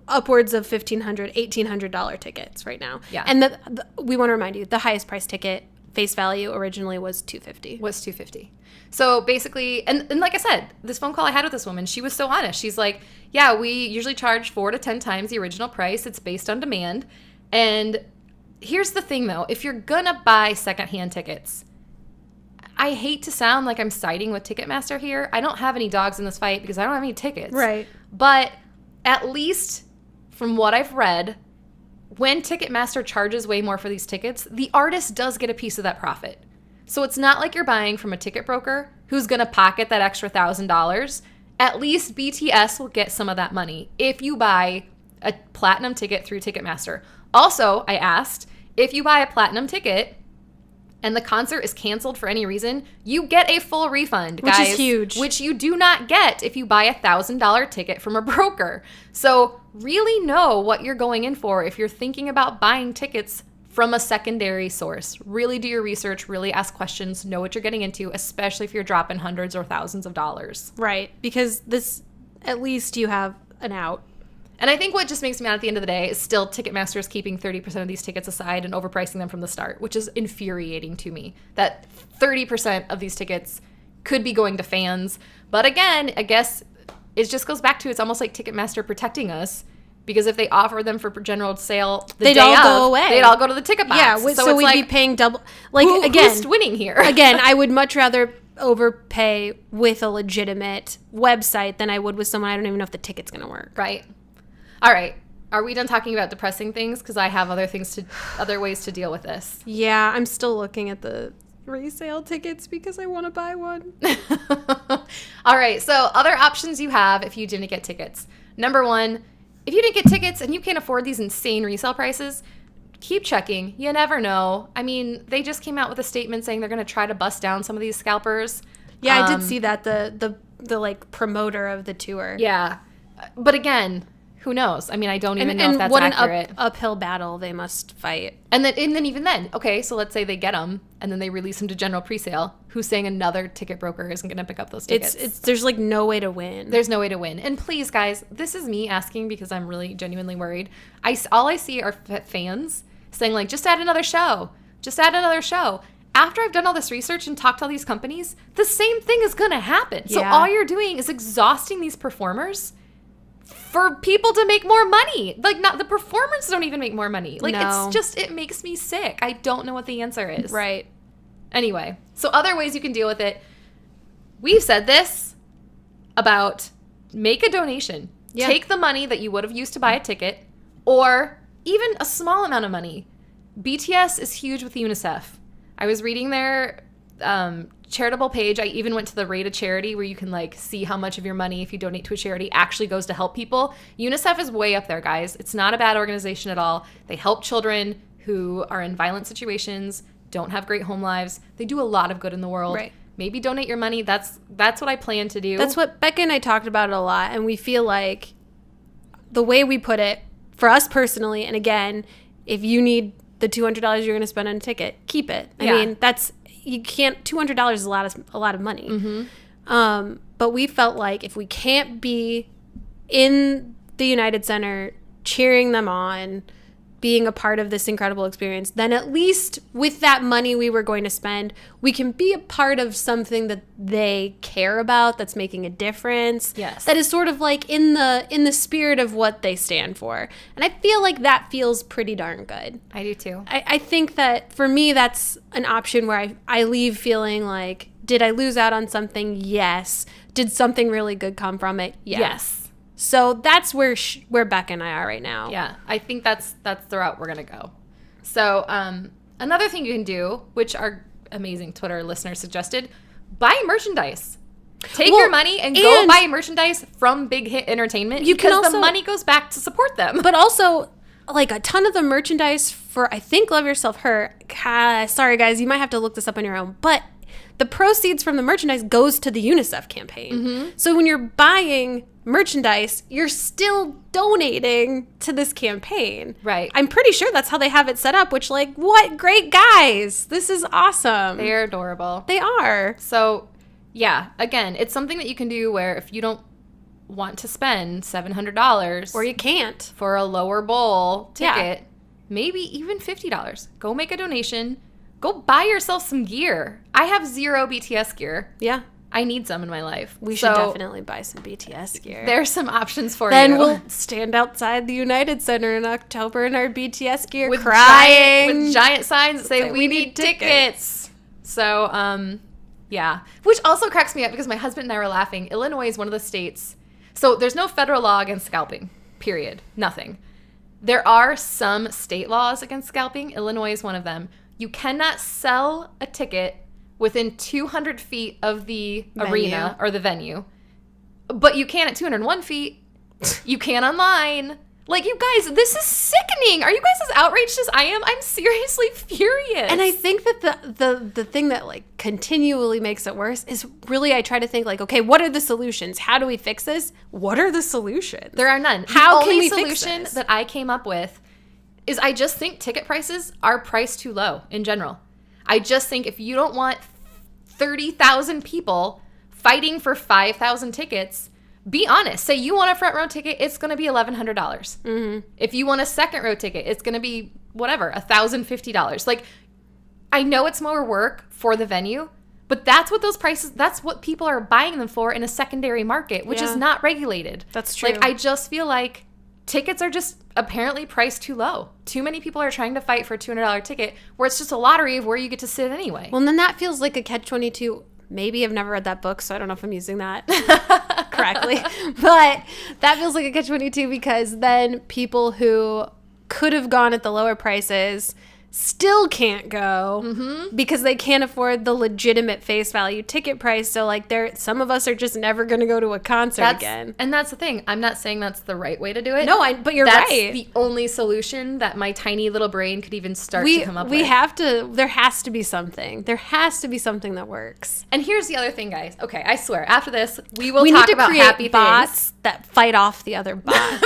upwards of $1,500, $1,800 tickets right now. Yeah. And we want to remind you, the highest price ticket, face value, originally was $250. Was $250. So basically, and like I said, this phone call I had with this woman, she was so honest. She's like, yeah, we usually charge 4 to 10 times the original price. It's based on demand. And here's the thing, though. If you're going to buy secondhand tickets, I hate to sound like I'm siding with Ticketmaster here. I don't have any dogs in this fight because I don't have any tickets. Right. But at least from what I've read, when Ticketmaster charges way more for these tickets, the artist does get a piece of that profit. So it's not like you're buying from a ticket broker who's going to pocket that extra $1,000. At least BTS will get some of that money if you buy a platinum ticket through Ticketmaster. Also, I asked, if you buy a platinum ticket, and the concert is canceled for any reason, you get a full refund, guys. Which is huge. Which you do not get if you buy a $1,000 ticket from a broker. So really know what you're going in for if you're thinking about buying tickets from a secondary source. Really do your research, really ask questions, know what you're getting into, especially if you're dropping hundreds or thousands of dollars. Right, because this, at least you have an out. And I think what just makes me mad at the end of the day is still Ticketmaster is keeping 30% of these tickets aside and overpricing them from the start, which is infuriating to me. That 30% of these tickets could be going to fans. But again, I guess it just goes back to it's almost like Ticketmaster protecting us, because if they offer them for general sale they'd all go away. They'd all go to the ticket box. Yeah, so we'd be paying double. Like, who's winning here? Again, I would much rather overpay with a legitimate website than I would with someone I don't even know if the ticket's going to work. Right. All right. Are we done talking about depressing things? Because I have other ways to deal with this. Yeah, I'm still looking at the resale tickets because I want to buy one. All right. So other options you have if you didn't get tickets. Number one, if you didn't get tickets and you can't afford these insane resale prices, keep checking. You never know. I mean, they just came out with a statement saying they're going to try to bust down some of these scalpers. Yeah, I did see that, the like promoter of the tour. Yeah. But again, who knows? I mean, I don't even know if that's accurate. What an uphill battle they must fight. And then even then, okay, so let's say they get them and then they release them to general presale. Who's saying another ticket broker isn't going to pick up those tickets? There's like no way to win. There's no way to win. And please, guys, this is me asking because I'm really genuinely worried. All I see are fans saying like, just add another show. Just add another show. After I've done all this research and talked to all these companies, the same thing is going to happen. So all you're doing is exhausting these performers for people to make more money. Like, not the performers don't even make more money. Like, It's just, it makes me sick. I don't know what the answer is. Right. Anyway, so other ways you can deal with it. We've said this about make a donation. Yeah. Take the money that you would have used to buy a ticket, or even a small amount of money. BTS is huge with UNICEF. I was reading their charitable page. I even went to the Rate a Charity where you can like see how much of your money, if you donate to a charity, actually goes to help people. UNICEF is way up there, guys. It's not a bad organization at all. They help children who are in violent situations, don't have great home lives. They do a lot of good in the world. Right. Maybe donate your money. That's what I plan to do. That's what Becca and I talked about it a lot, and we feel like the way we put it, for us personally, and again, if you need the $200 you're going to spend on a ticket, keep it. I mean, you can't. $200 is a lot of money. Mm-hmm. But we felt like if we can't be in the United Center cheering them on, being a part of this incredible experience, then at least with that money we were going to spend, we can be a part of something that they care about, that's making a difference. Yes. That is sort of like in the spirit of what they stand for. And I feel like that feels pretty darn good. I do too. I think that for me, that's an option where I leave feeling like, did I lose out on something? Yes. Did something really good come from it? Yes. So that's where Becca and I are right now. Yeah, I think that's the route we're going to go. So another thing you can do, which our amazing Twitter listener suggested, buy merchandise. Take your money and go buy merchandise from Big Hit Entertainment because the money goes back to support them. But also, like, a ton of the merchandise for, I think, Love Yourself Hurt. Sorry, guys, you might have to look this up on your own. But the proceeds from the merchandise goes to the UNICEF campaign. Mm-hmm. So when you're buying merchandise, you're still donating to this campaign. Right. I'm pretty sure that's how they have it set up, which, like, what great guys. This is awesome. They're adorable. They are. So, yeah, again, it's something that you can do where if you don't want to spend $700 or you can't for a lower bowl ticket, maybe even $50, go make a donation. Go buy yourself some gear. I have zero BTS gear. Yeah. I need some in my life. We should definitely buy some BTS gear. There's some options for then you. Then we'll stand outside the United Center in October in our BTS gear with crying. With giant signs that say, we need tickets. So, yeah. Which also cracks me up because my husband and I were laughing. Illinois is one of the states. So there's no federal law against scalping, period. Nothing. There are some state laws against scalping. Illinois is one of them. You cannot sell a ticket within 200 feet of the arena or the venue. But you can at 201 feet. You can online. Like, you guys, this is sickening. Are you guys as outraged as I am? I'm seriously furious. And I think that the thing that, like, continually makes it worse is really I try to think, like, okay, what are the solutions? How do we fix this? What are the solutions? There are none. How the can only we fix solution this? that I came up with is I just think ticket prices are priced too low in general. I just think if you don't want 30,000 people fighting for 5,000 tickets, be honest. Say you want a front row ticket, it's going to be $1,100. Mm-hmm. If you want a second row ticket, it's going to be whatever, $1,050. Like, I know it's more work for the venue, but that's what those prices, that's what people are buying them for in a secondary market, which is not regulated. That's true. Like, I just feel like tickets are just apparently priced too low. Too many people are trying to fight for a $200 ticket where it's just a lottery of where you get to sit anyway. Well, then that feels like a catch-22. Maybe I've never read that book, so I don't know if I'm using that correctly. But that feels like a catch-22 because then people who could have gone at the lower prices still can't go because they can't afford the legitimate face value ticket price. So, like, some of us are just never going to go to a concert again. And that's the thing. I'm not saying that's the right way to do it. No, but you're that's right. That's the only solution that my tiny little brain could even start to come up with. There has to be something. There has to be something that works. And here's the other thing, guys. Okay, I swear, after this, we will We talk need to about create happy bots things. that fight off the other bots.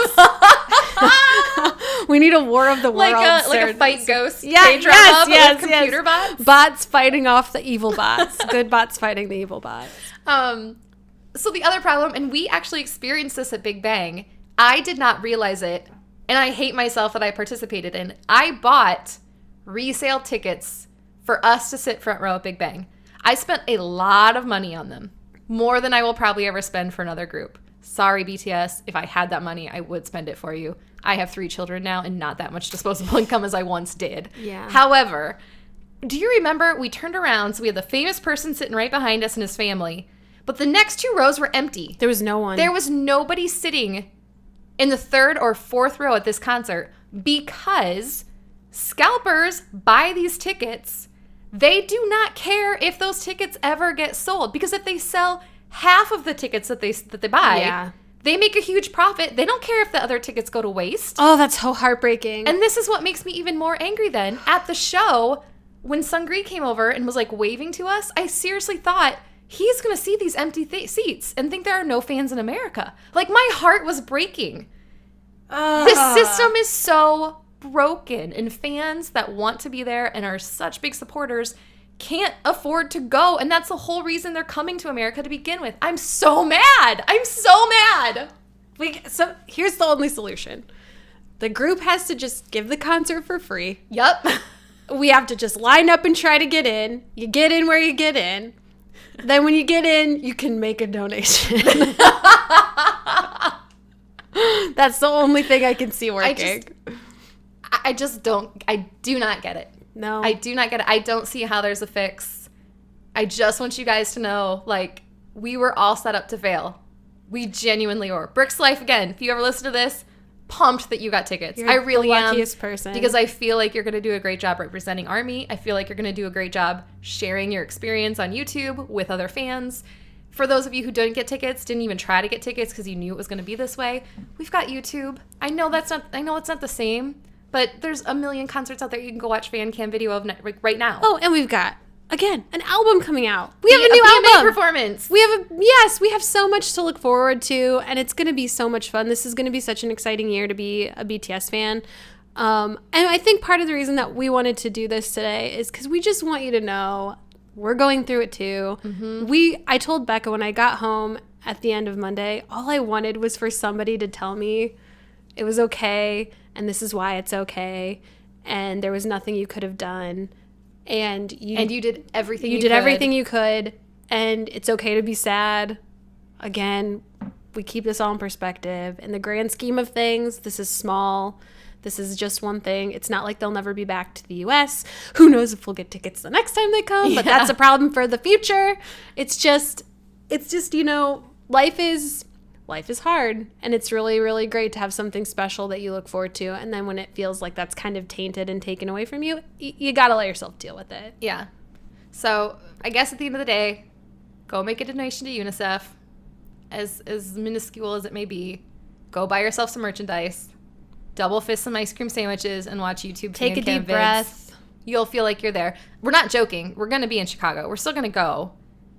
We need a war of the worlds. Like a fight ghost yes, computer bots. Bots fighting off the evil bots. Good bots fighting the evil bots. So the other problem, and we actually experienced this at Big Bang, I did not realize it, and I hate myself that I participated in. I bought resale tickets for us to sit front row at Big Bang. I spent a lot of money on them, more than I will probably ever spend for another group. Sorry, BTS. If I had that money, I would spend it for you. I have 3 children now and not that much disposable income as I once did. Yeah. However, do you remember we turned around, so we had the famous person sitting right behind us and his family, but the next 2 rows were empty. There was no one. There was nobody sitting in the 3rd or 4th row at this concert because scalpers buy these tickets. They do not care if those tickets ever get sold because if they sell half of the tickets that they buy, they make a huge profit. They don't care if the other tickets go to waste. Oh, that's so heartbreaking. And this is what makes me even more angry then. At the show, when Sungri came over and was like waving to us, I seriously thought he's going to see these empty seats and think there are no fans in America. Like, my heart was breaking. This system is so broken, and fans that want to be there and are such big supporters can't afford to go, and that's the whole reason they're coming to America to begin with. I'm so mad. So here's the only solution. The group has to just give the concert for free. Yep. We have to just line up and try to get in. You get in where you get in. Then when you get in, you can make a donation. That's the only thing I can see working. I do not get it. No. I do not get it. I don't see how there's a fix. I just want you guys to know, like, we were all set up to fail. We genuinely were. Brick's Life, again, if you ever listen to this, pumped that you got tickets. You're I really the am. luckiest person. Because I feel like you're going to do a great job representing ARMY. I feel like you're going to do a great job sharing your experience on YouTube with other fans. For those of you who didn't get tickets, didn't even try to get tickets because you knew it was going to be this way, we've got YouTube. I know it's not the same, but there's a million concerts out there you can go watch fan cam video of right now. Oh, and we've got, again, an album coming out. We have a new album performance. We have so much to look forward to, and it's going to be so much fun. This is going to be such an exciting year to be a BTS fan. And I think part of the reason that we wanted to do this today is because we just want you to know we're going through it too. Mm-hmm. I told Becca when I got home at the end of Monday, all I wanted was for somebody to tell me it was okay, and this is why it's okay, and there was nothing you could have done. And you did everything you did everything you could, and it's okay to be sad. Again, we keep this all in perspective. In the grand scheme of things, this is small. This is just one thing. It's not like they'll never be back to the U.S. Who knows if we'll get tickets the next time they come, but that's a problem for the future. It's just, life is hard, and it's really, really great to have something special that you look forward to. And then when it feels like that's kind of tainted and taken away from you, you got to let yourself deal with it. Yeah. So I guess at the end of the day, go make a donation to UNICEF, as minuscule as it may be. Go buy yourself some merchandise. double fist some ice cream sandwiches, and watch YouTube. Take a deep Vids. breath. You'll feel like you're there. We're not joking. We're going to be in Chicago. We're still going to go.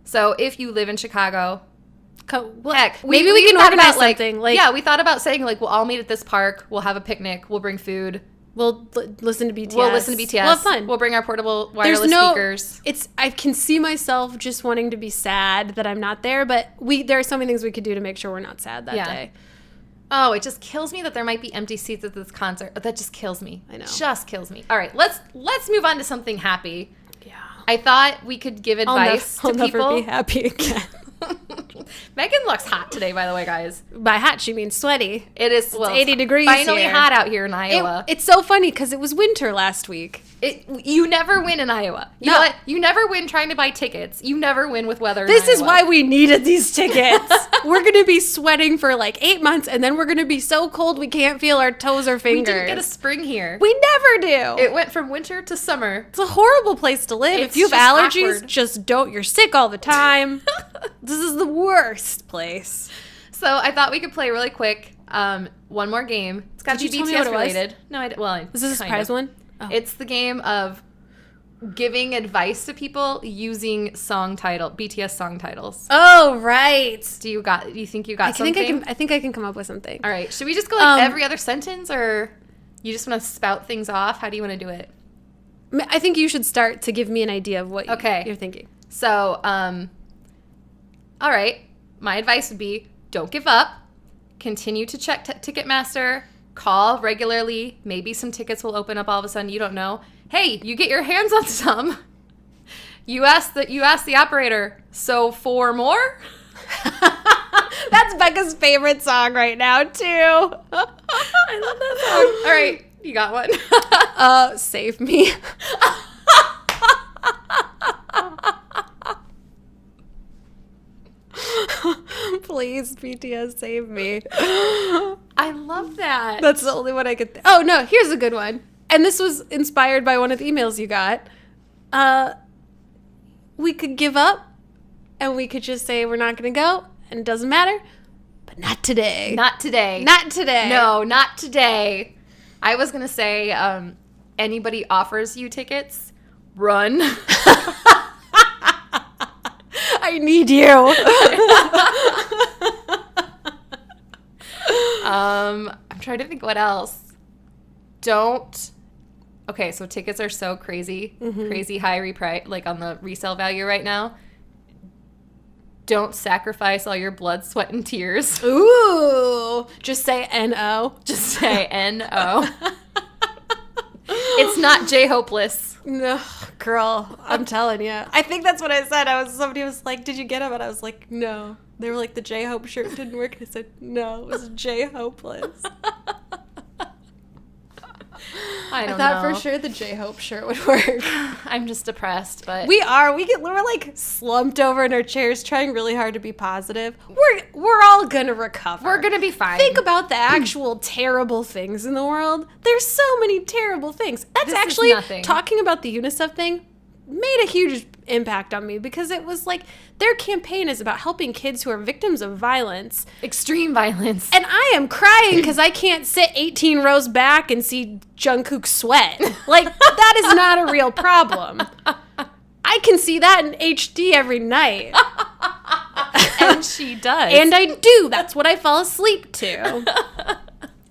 So if you live in Chicago, heck, maybe we can thought organize about, something. Like, yeah, we thought about saying, like, we'll all meet at this park. We'll have a picnic. We'll bring food. We'll listen to BTS. We'll listen to BTS. We'll have fun. We'll bring our portable wireless speakers. I can see myself just wanting to be sad that I'm not there, but there are so many things we could do to make sure we're not sad that day. Oh, it just kills me that there might be empty seats at this concert. That just kills me. I know. Just kills me. All right, let's move on to something happy. Yeah. I thought we could give advice to people. I'll never be happy again. Megan looks hot today, by the way, guys. By hot, she means sweaty. It is. It's 80 degrees finally here. hot out here in Iowa. It's so funny because it was winter last week. You never win in Iowa. You know what? You never win trying to buy tickets. You never win with weather in This Iowa. is why we needed these tickets. We're going to be sweating for like 8 months, and then we're going to be so cold we can't feel our toes or fingers. We didn't get a spring here. We never do. It went from winter to summer. It's a horrible place to live. If you have allergies, awkward. just don't. You're sick all the time. This is the worst place. So I thought we could play really quick. One more game. It's got to be BTS related. No, Is this a surprise one? Oh. It's the game of giving advice to people using BTS song titles. Oh, right. Do you think you got something? I think I can come up with something. All right. Should we just go like every other sentence, or you just want to spout things off? How do you want to do it? I think you should start to give me an idea of what you're thinking. So, all right. My advice would be don't give up. Continue to check Ticketmaster. Call regularly. Maybe some tickets will open up all of a sudden. You don't know. Hey, you get your hands on some. You ask the operator, so 4 more? That's Becca's favorite song right now, too. I love that song. All right, you got one. Save me. Please, BTS, save me. I love that. That's the only one I could Oh, no, here's a good one. And this was inspired by one of the emails you got. We could give up, and we could just say we're not going to go, and it doesn't matter. But not today. Not today. Not today. No, not today. I was going to say, anybody offers you tickets, run. I need you. I'm trying to think what else. Okay, so tickets are so crazy high like on the resale value right now. Don't sacrifice all your blood, sweat, and tears. Ooh. Just say N-O. Just say N-O. It's not J-hopeless. No, girl, I'm telling you. I think that's what I said. Somebody was like, did you get them? And I was like, no. They were like, the J-Hope shirt didn't work. And I said, no, it was J-hopeless. I thought for sure the J-Hope shirt would work. I'm just depressed, but we're like slumped over in our chairs trying really hard to be positive. We're all gonna recover. We're gonna be fine. Think about the actual terrible things in the world. There's so many terrible things. That's actually talking about the UNICEF thing made a huge impact on me, because it was like their campaign is about helping kids who are victims of violence, extreme violence, and I am crying because I can't sit 18 rows back and see Jungkook sweat. Like, that is not a real problem. I can see that in HD every night. And she does. And I do. That's what I fall asleep to.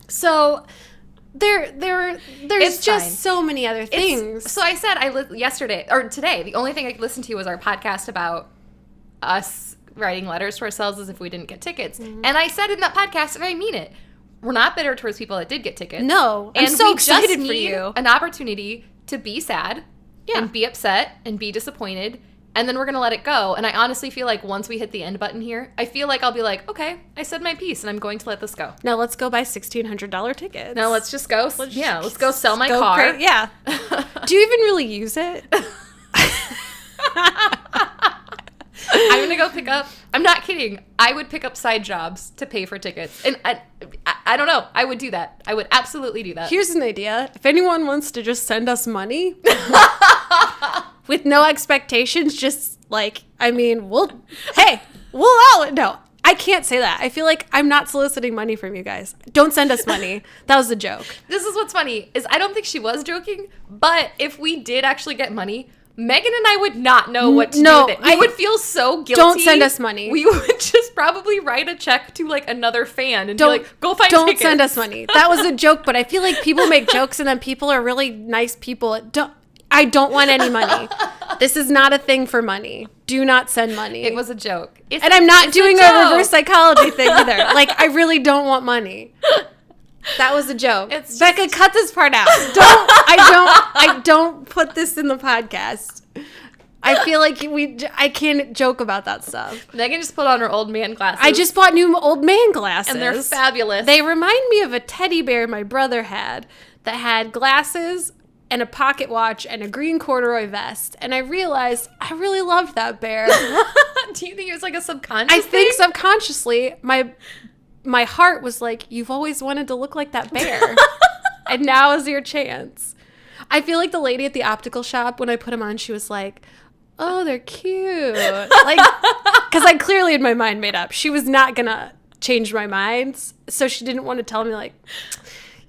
So there's just fine. So many other things. So I said today, the only thing I listened to was our podcast about us writing letters to ourselves as if we didn't get tickets. Mm-hmm. And I said in that podcast, and I mean it, we're not bitter towards people that did get tickets. No, I'm so excited for you. An opportunity to be sad and be upset and be disappointed, and then we're going to let it go. And I honestly feel like once we hit the end button here, I feel like I'll be like, okay, I said my piece, and I'm going to let this go. Now let's go buy $1,600 tickets. Now let's just go. Let's go sell my car. Yeah. Do you even really use it? I'm going to go pick up. I'm not kidding. I would pick up side jobs to pay for tickets. And I don't know. I would do that. I would absolutely do that. Here's an idea. If anyone wants to just send us money with no expectations, just like, I mean, no, I I can't say that. I feel like I'm not soliciting money from you guys. Don't send us money. That was a joke. This is what's funny, is I don't think she was joking, but if we did actually get money, Megan and I would not know what to do with it. We would feel so guilty. Don't send us money. We would just probably write a check to like another fan and be like, go find tickets. Don't send us money. That was a joke, but I feel like people make jokes and then people are really nice people. I don't want any money. This is not a thing for money. Do not send money. It was a joke. And I'm not doing a reverse psychology thing either. Like, I really don't want money. That was a joke. Becca, cut this part out. I don't put this in the podcast. I feel like I can't joke about that stuff. Megan just put on her old man glasses. I just bought new old man glasses. And they're fabulous. They remind me of a teddy bear my brother had that had glasses and a pocket watch and a green corduroy vest. And I realized I really loved that bear. Do you think it was like a subconscious thing? Think subconsciously my heart was like, you've always wanted to look like that bear. And now is your chance. I feel like the lady at the optical shop, when I put them on, she was like, oh, they're cute. Like, because I clearly had my mind made up. She was not going to change my mind. So she didn't want to tell me, like,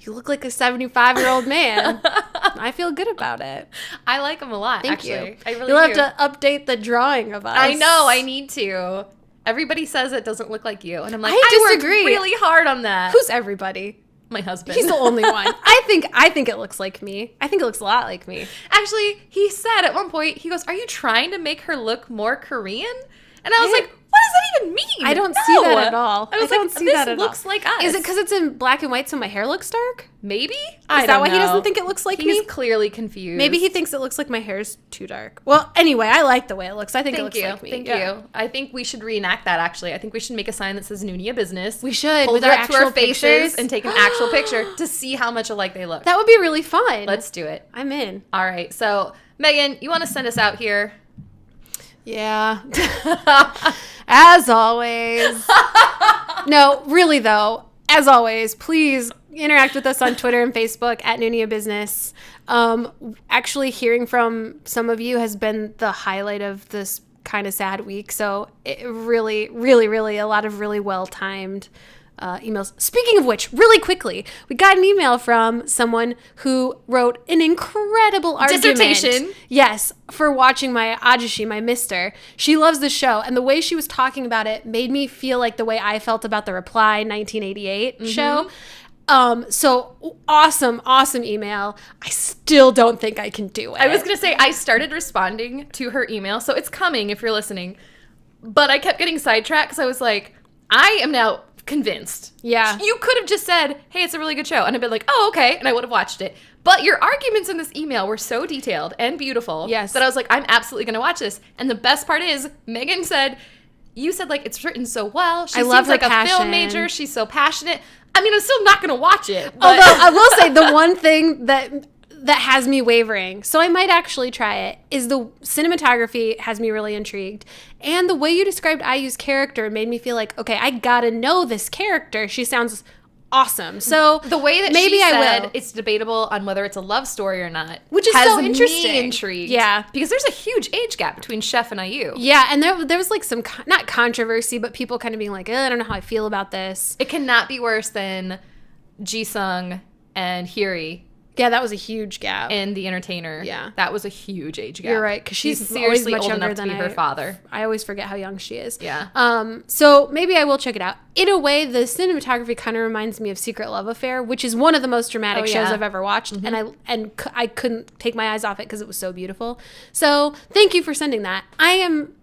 you look like a 75-year-old man. I feel good about it. I like them a lot, Thank actually. you. I really You'll do. have to update the drawing of us. I know. I need to. Everybody says it doesn't look like you. And I'm like, I I disagree. worked really hard on that. Who's everybody? My husband. He's the only one. I think it looks like me. I think it looks a lot like me. Actually, he said at one point, he goes, are you trying to make her look more Korean? And I was like, what does that even mean? I don't see that at all. I was don't like, see this that at looks all. like us. Is it because it's in black and white so my hair looks dark? Maybe? Is that why he doesn't think it looks like me? He's clearly confused. Maybe he thinks it looks like my hair's too dark. Well, anyway, I like the way it looks. I think it looks like me. Thank you. I think we should reenact that, actually. I think we should make a sign that says Noonia Business. We should. Hold with it our up to our actual faces pictures. and take an actual picture to see how much alike they look. That would be really fun. Let's do it. I'm in. All right. So, Megan, you want to send us out here? Yeah. As always. No, really though, as always, please interact with us on Twitter and Facebook at Noonia Business. Actually, hearing from some of you has been the highlight of this kind of sad week. So it really, really, really, a lot of really well-timed emails. Speaking of which, really quickly, we got an email from someone who wrote an incredible argument. Dissertation. Yes, for watching my Ajishi, my mister. She loves the show, and the way she was talking about it made me feel like the way I felt about the Reply 1988 show. So awesome email. I still don't think I can do it. I was going to say, I started responding to her email, so it's coming if you're listening. But I kept getting sidetracked because I was like, I am now convinced. Yeah. You could have just said, hey, it's a really good show. And I'd been like, oh, okay. And I would have watched it. But your arguments in this email were so detailed and beautiful that I was like, I'm absolutely going to watch this. And the best part is, Megan said, you said, like, it's written so well. She love seems like her a film passion. major. She's so passionate. I mean, I'm still not going to watch it. But Although I will say the one thing that has me wavering, so I might actually try it, is the cinematography has me really intrigued. And the way you described IU's character made me feel like, okay, I gotta know this character. She sounds awesome. So the way that maybe she I said will. It's debatable on whether it's a love story or not, Which is has so interesting. me intrigued. Yeah. Because there's a huge age gap between Chef and IU. Yeah, and there was like some, not controversy, but people kind of being like, I don't know how I feel about this. It cannot be worse than Ji-sung and Hyori Yeah, that was a huge gap. in The Entertainer. Yeah. That was a huge age gap. You're right, because she's seriously always much old younger enough to than be her father. I always forget how young she is. Yeah. So maybe I will check it out. In a way, the cinematography kind of reminds me of Secret Love Affair, which is one of the most dramatic shows I've ever watched, and I couldn't take my eyes off it because it was so beautiful. So thank you for sending that. You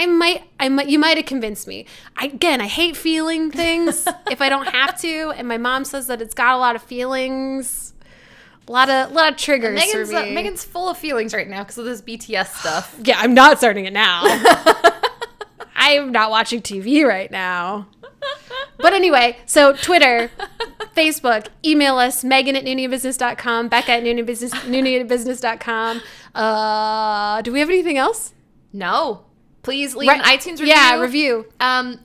might have convinced me. I hate feeling things if I don't have to, and my mom says that it's got a lot of feelings. A lot of triggers for me. Megan's full of feelings right now because of this BTS stuff. Yeah, I'm not starting it now. I'm not watching TV right now. But anyway, so Twitter, Facebook, email us, Megan@NooniaBusiness.com, Becca@NooniaBusiness.com. Do we have anything else? No. Please leave an iTunes review. Yeah, review.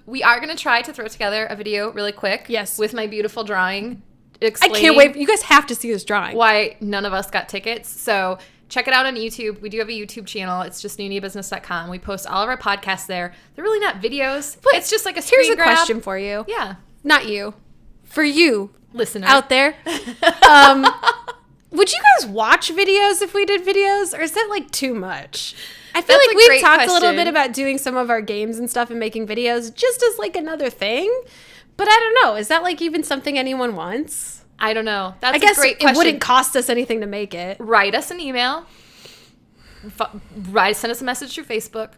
We are going to try to throw together a video really quick. Yes. With my beautiful drawing. I can't wait. You guys have to see this drawing. Why none of us got tickets. So check it out on YouTube. We do have a YouTube channel. It's just nooniabusiness.com. We post all of our podcasts there. They're really not videos. But it's just like a screen here's a grab. question for you. Yeah. Not you. For you. Listener. Out there. Would you guys watch videos if we did videos? Or is that like too much? I feel That's like a we've great talked a little question. bit about doing some of our games and stuff and making videos just as like another thing. But I don't know. Is that like even something anyone wants? I don't know. That's I guess a great it question. wouldn't cost us anything to make it. Write us an email. Send us a message through Facebook.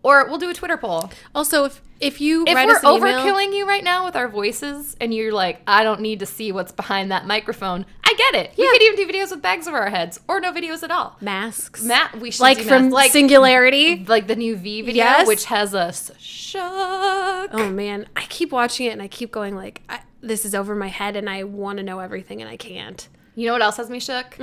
Or we'll do a Twitter poll. Also, if you If write we're us an email, overkilling you right now with our voices and you're like, I don't need to see what's behind that microphone, I get it. We Yeah. could even do videos with bags over our heads or no videos at all. masks. We should like do from masks. Like Singularity. Like the new V video, Yes. which has us shook. Oh man, I keep watching it and I keep going like, this is over my head and I want to know everything and I can't. You know what else has me shook?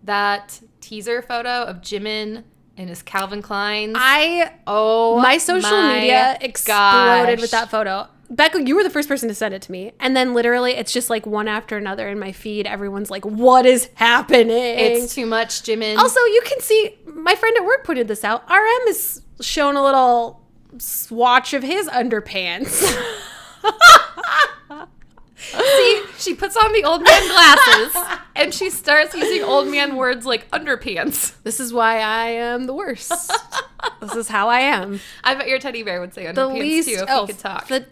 That teaser photo of Jimin and his Calvin Klein's. My social media exploded with that photo. Becca, you were the first person to send it to me. And then literally it's just like one after another in my feed. Everyone's like, what is happening? It's too much, Jimin. Also, you can see, my friend at work pointed this out. RM is shown a little swatch of his underpants. See, she puts on the old man glasses and she starts using old man words like underpants. This is why I am the worst. This is how I am. I bet your teddy bear would say underpants The least, too if he could talk. That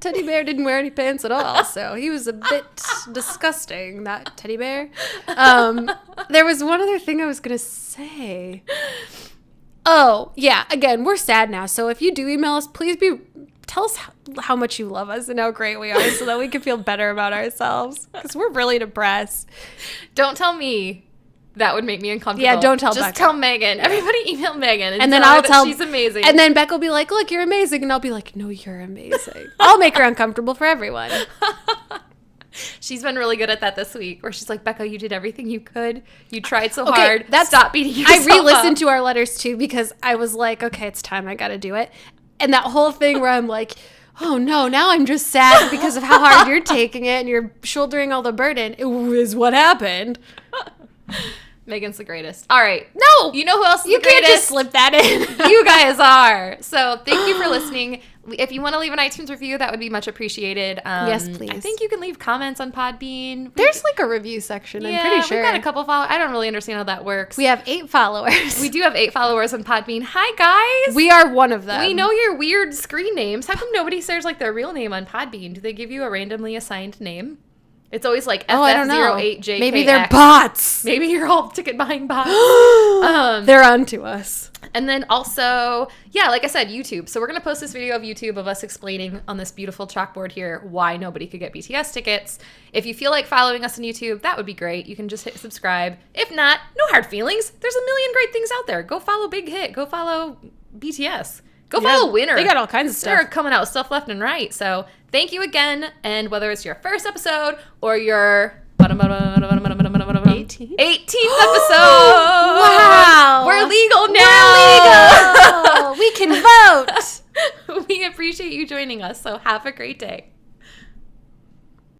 teddy bear didn't wear any pants at all, so he was a bit disgusting, that teddy bear. There was one other thing I was going to say. Oh, yeah, again, we're sad now, so if you do email us, please tell us how much you love us and how great we are so that we can feel better about ourselves, because we're really depressed. Don't tell me. That would make me uncomfortable. Yeah, don't tell Just Becca. tell Megan. Everybody email Megan. And then tell her I'll that tell she's amazing. And then Becca will be like, look, you're amazing. And I'll be like, no, you're amazing. I'll make her uncomfortable for everyone. She's been really good at that this week, where she's like, Becca, you did everything you could. You tried so Okay, hard. Stop beating I yourself re-listened up. to our letters too, because I was like, okay, it's time. I got to do it. And that whole thing where I'm like, oh no, now I'm just sad because of how hard you're taking it and you're shouldering all the burden. It was what happened. Megan's the greatest. All right. No, You know who else is you the can't greatest? just slip that in. You guys are. So thank you for listening. If you want to leave an iTunes review, that would be much appreciated. Yes, please. I think you can leave comments on Podbean. There's like a review section, I'm pretty sure. We've got a couple followers. I don't really understand how that works. We have 8 followers. We do have 8 followers on Podbean. Hi, guys. We are one of them. We know your weird screen names. How come nobody shares like their real name on Podbean? Do they give you a randomly assigned name? It's always like I don't know. FF08JKX. Maybe they're bots. Maybe you're all ticket buying bots. They're onto us. And then also, yeah, like I said, YouTube. So we're going to post this video of YouTube of us explaining on this beautiful chalkboard here why nobody could get BTS tickets. If you feel like following us on YouTube, that would be great. You can just hit subscribe. If not, no hard feelings. There's a million great things out there. Go follow Big Hit. Go follow BTS. Go follow Winner. They got all kinds of stuff. They're coming out with stuff left and right. So thank you again. And whether it's your first episode or your 18th episode. Wow. We're legal We're now. legal. We can vote. We appreciate you joining us. So have a great day.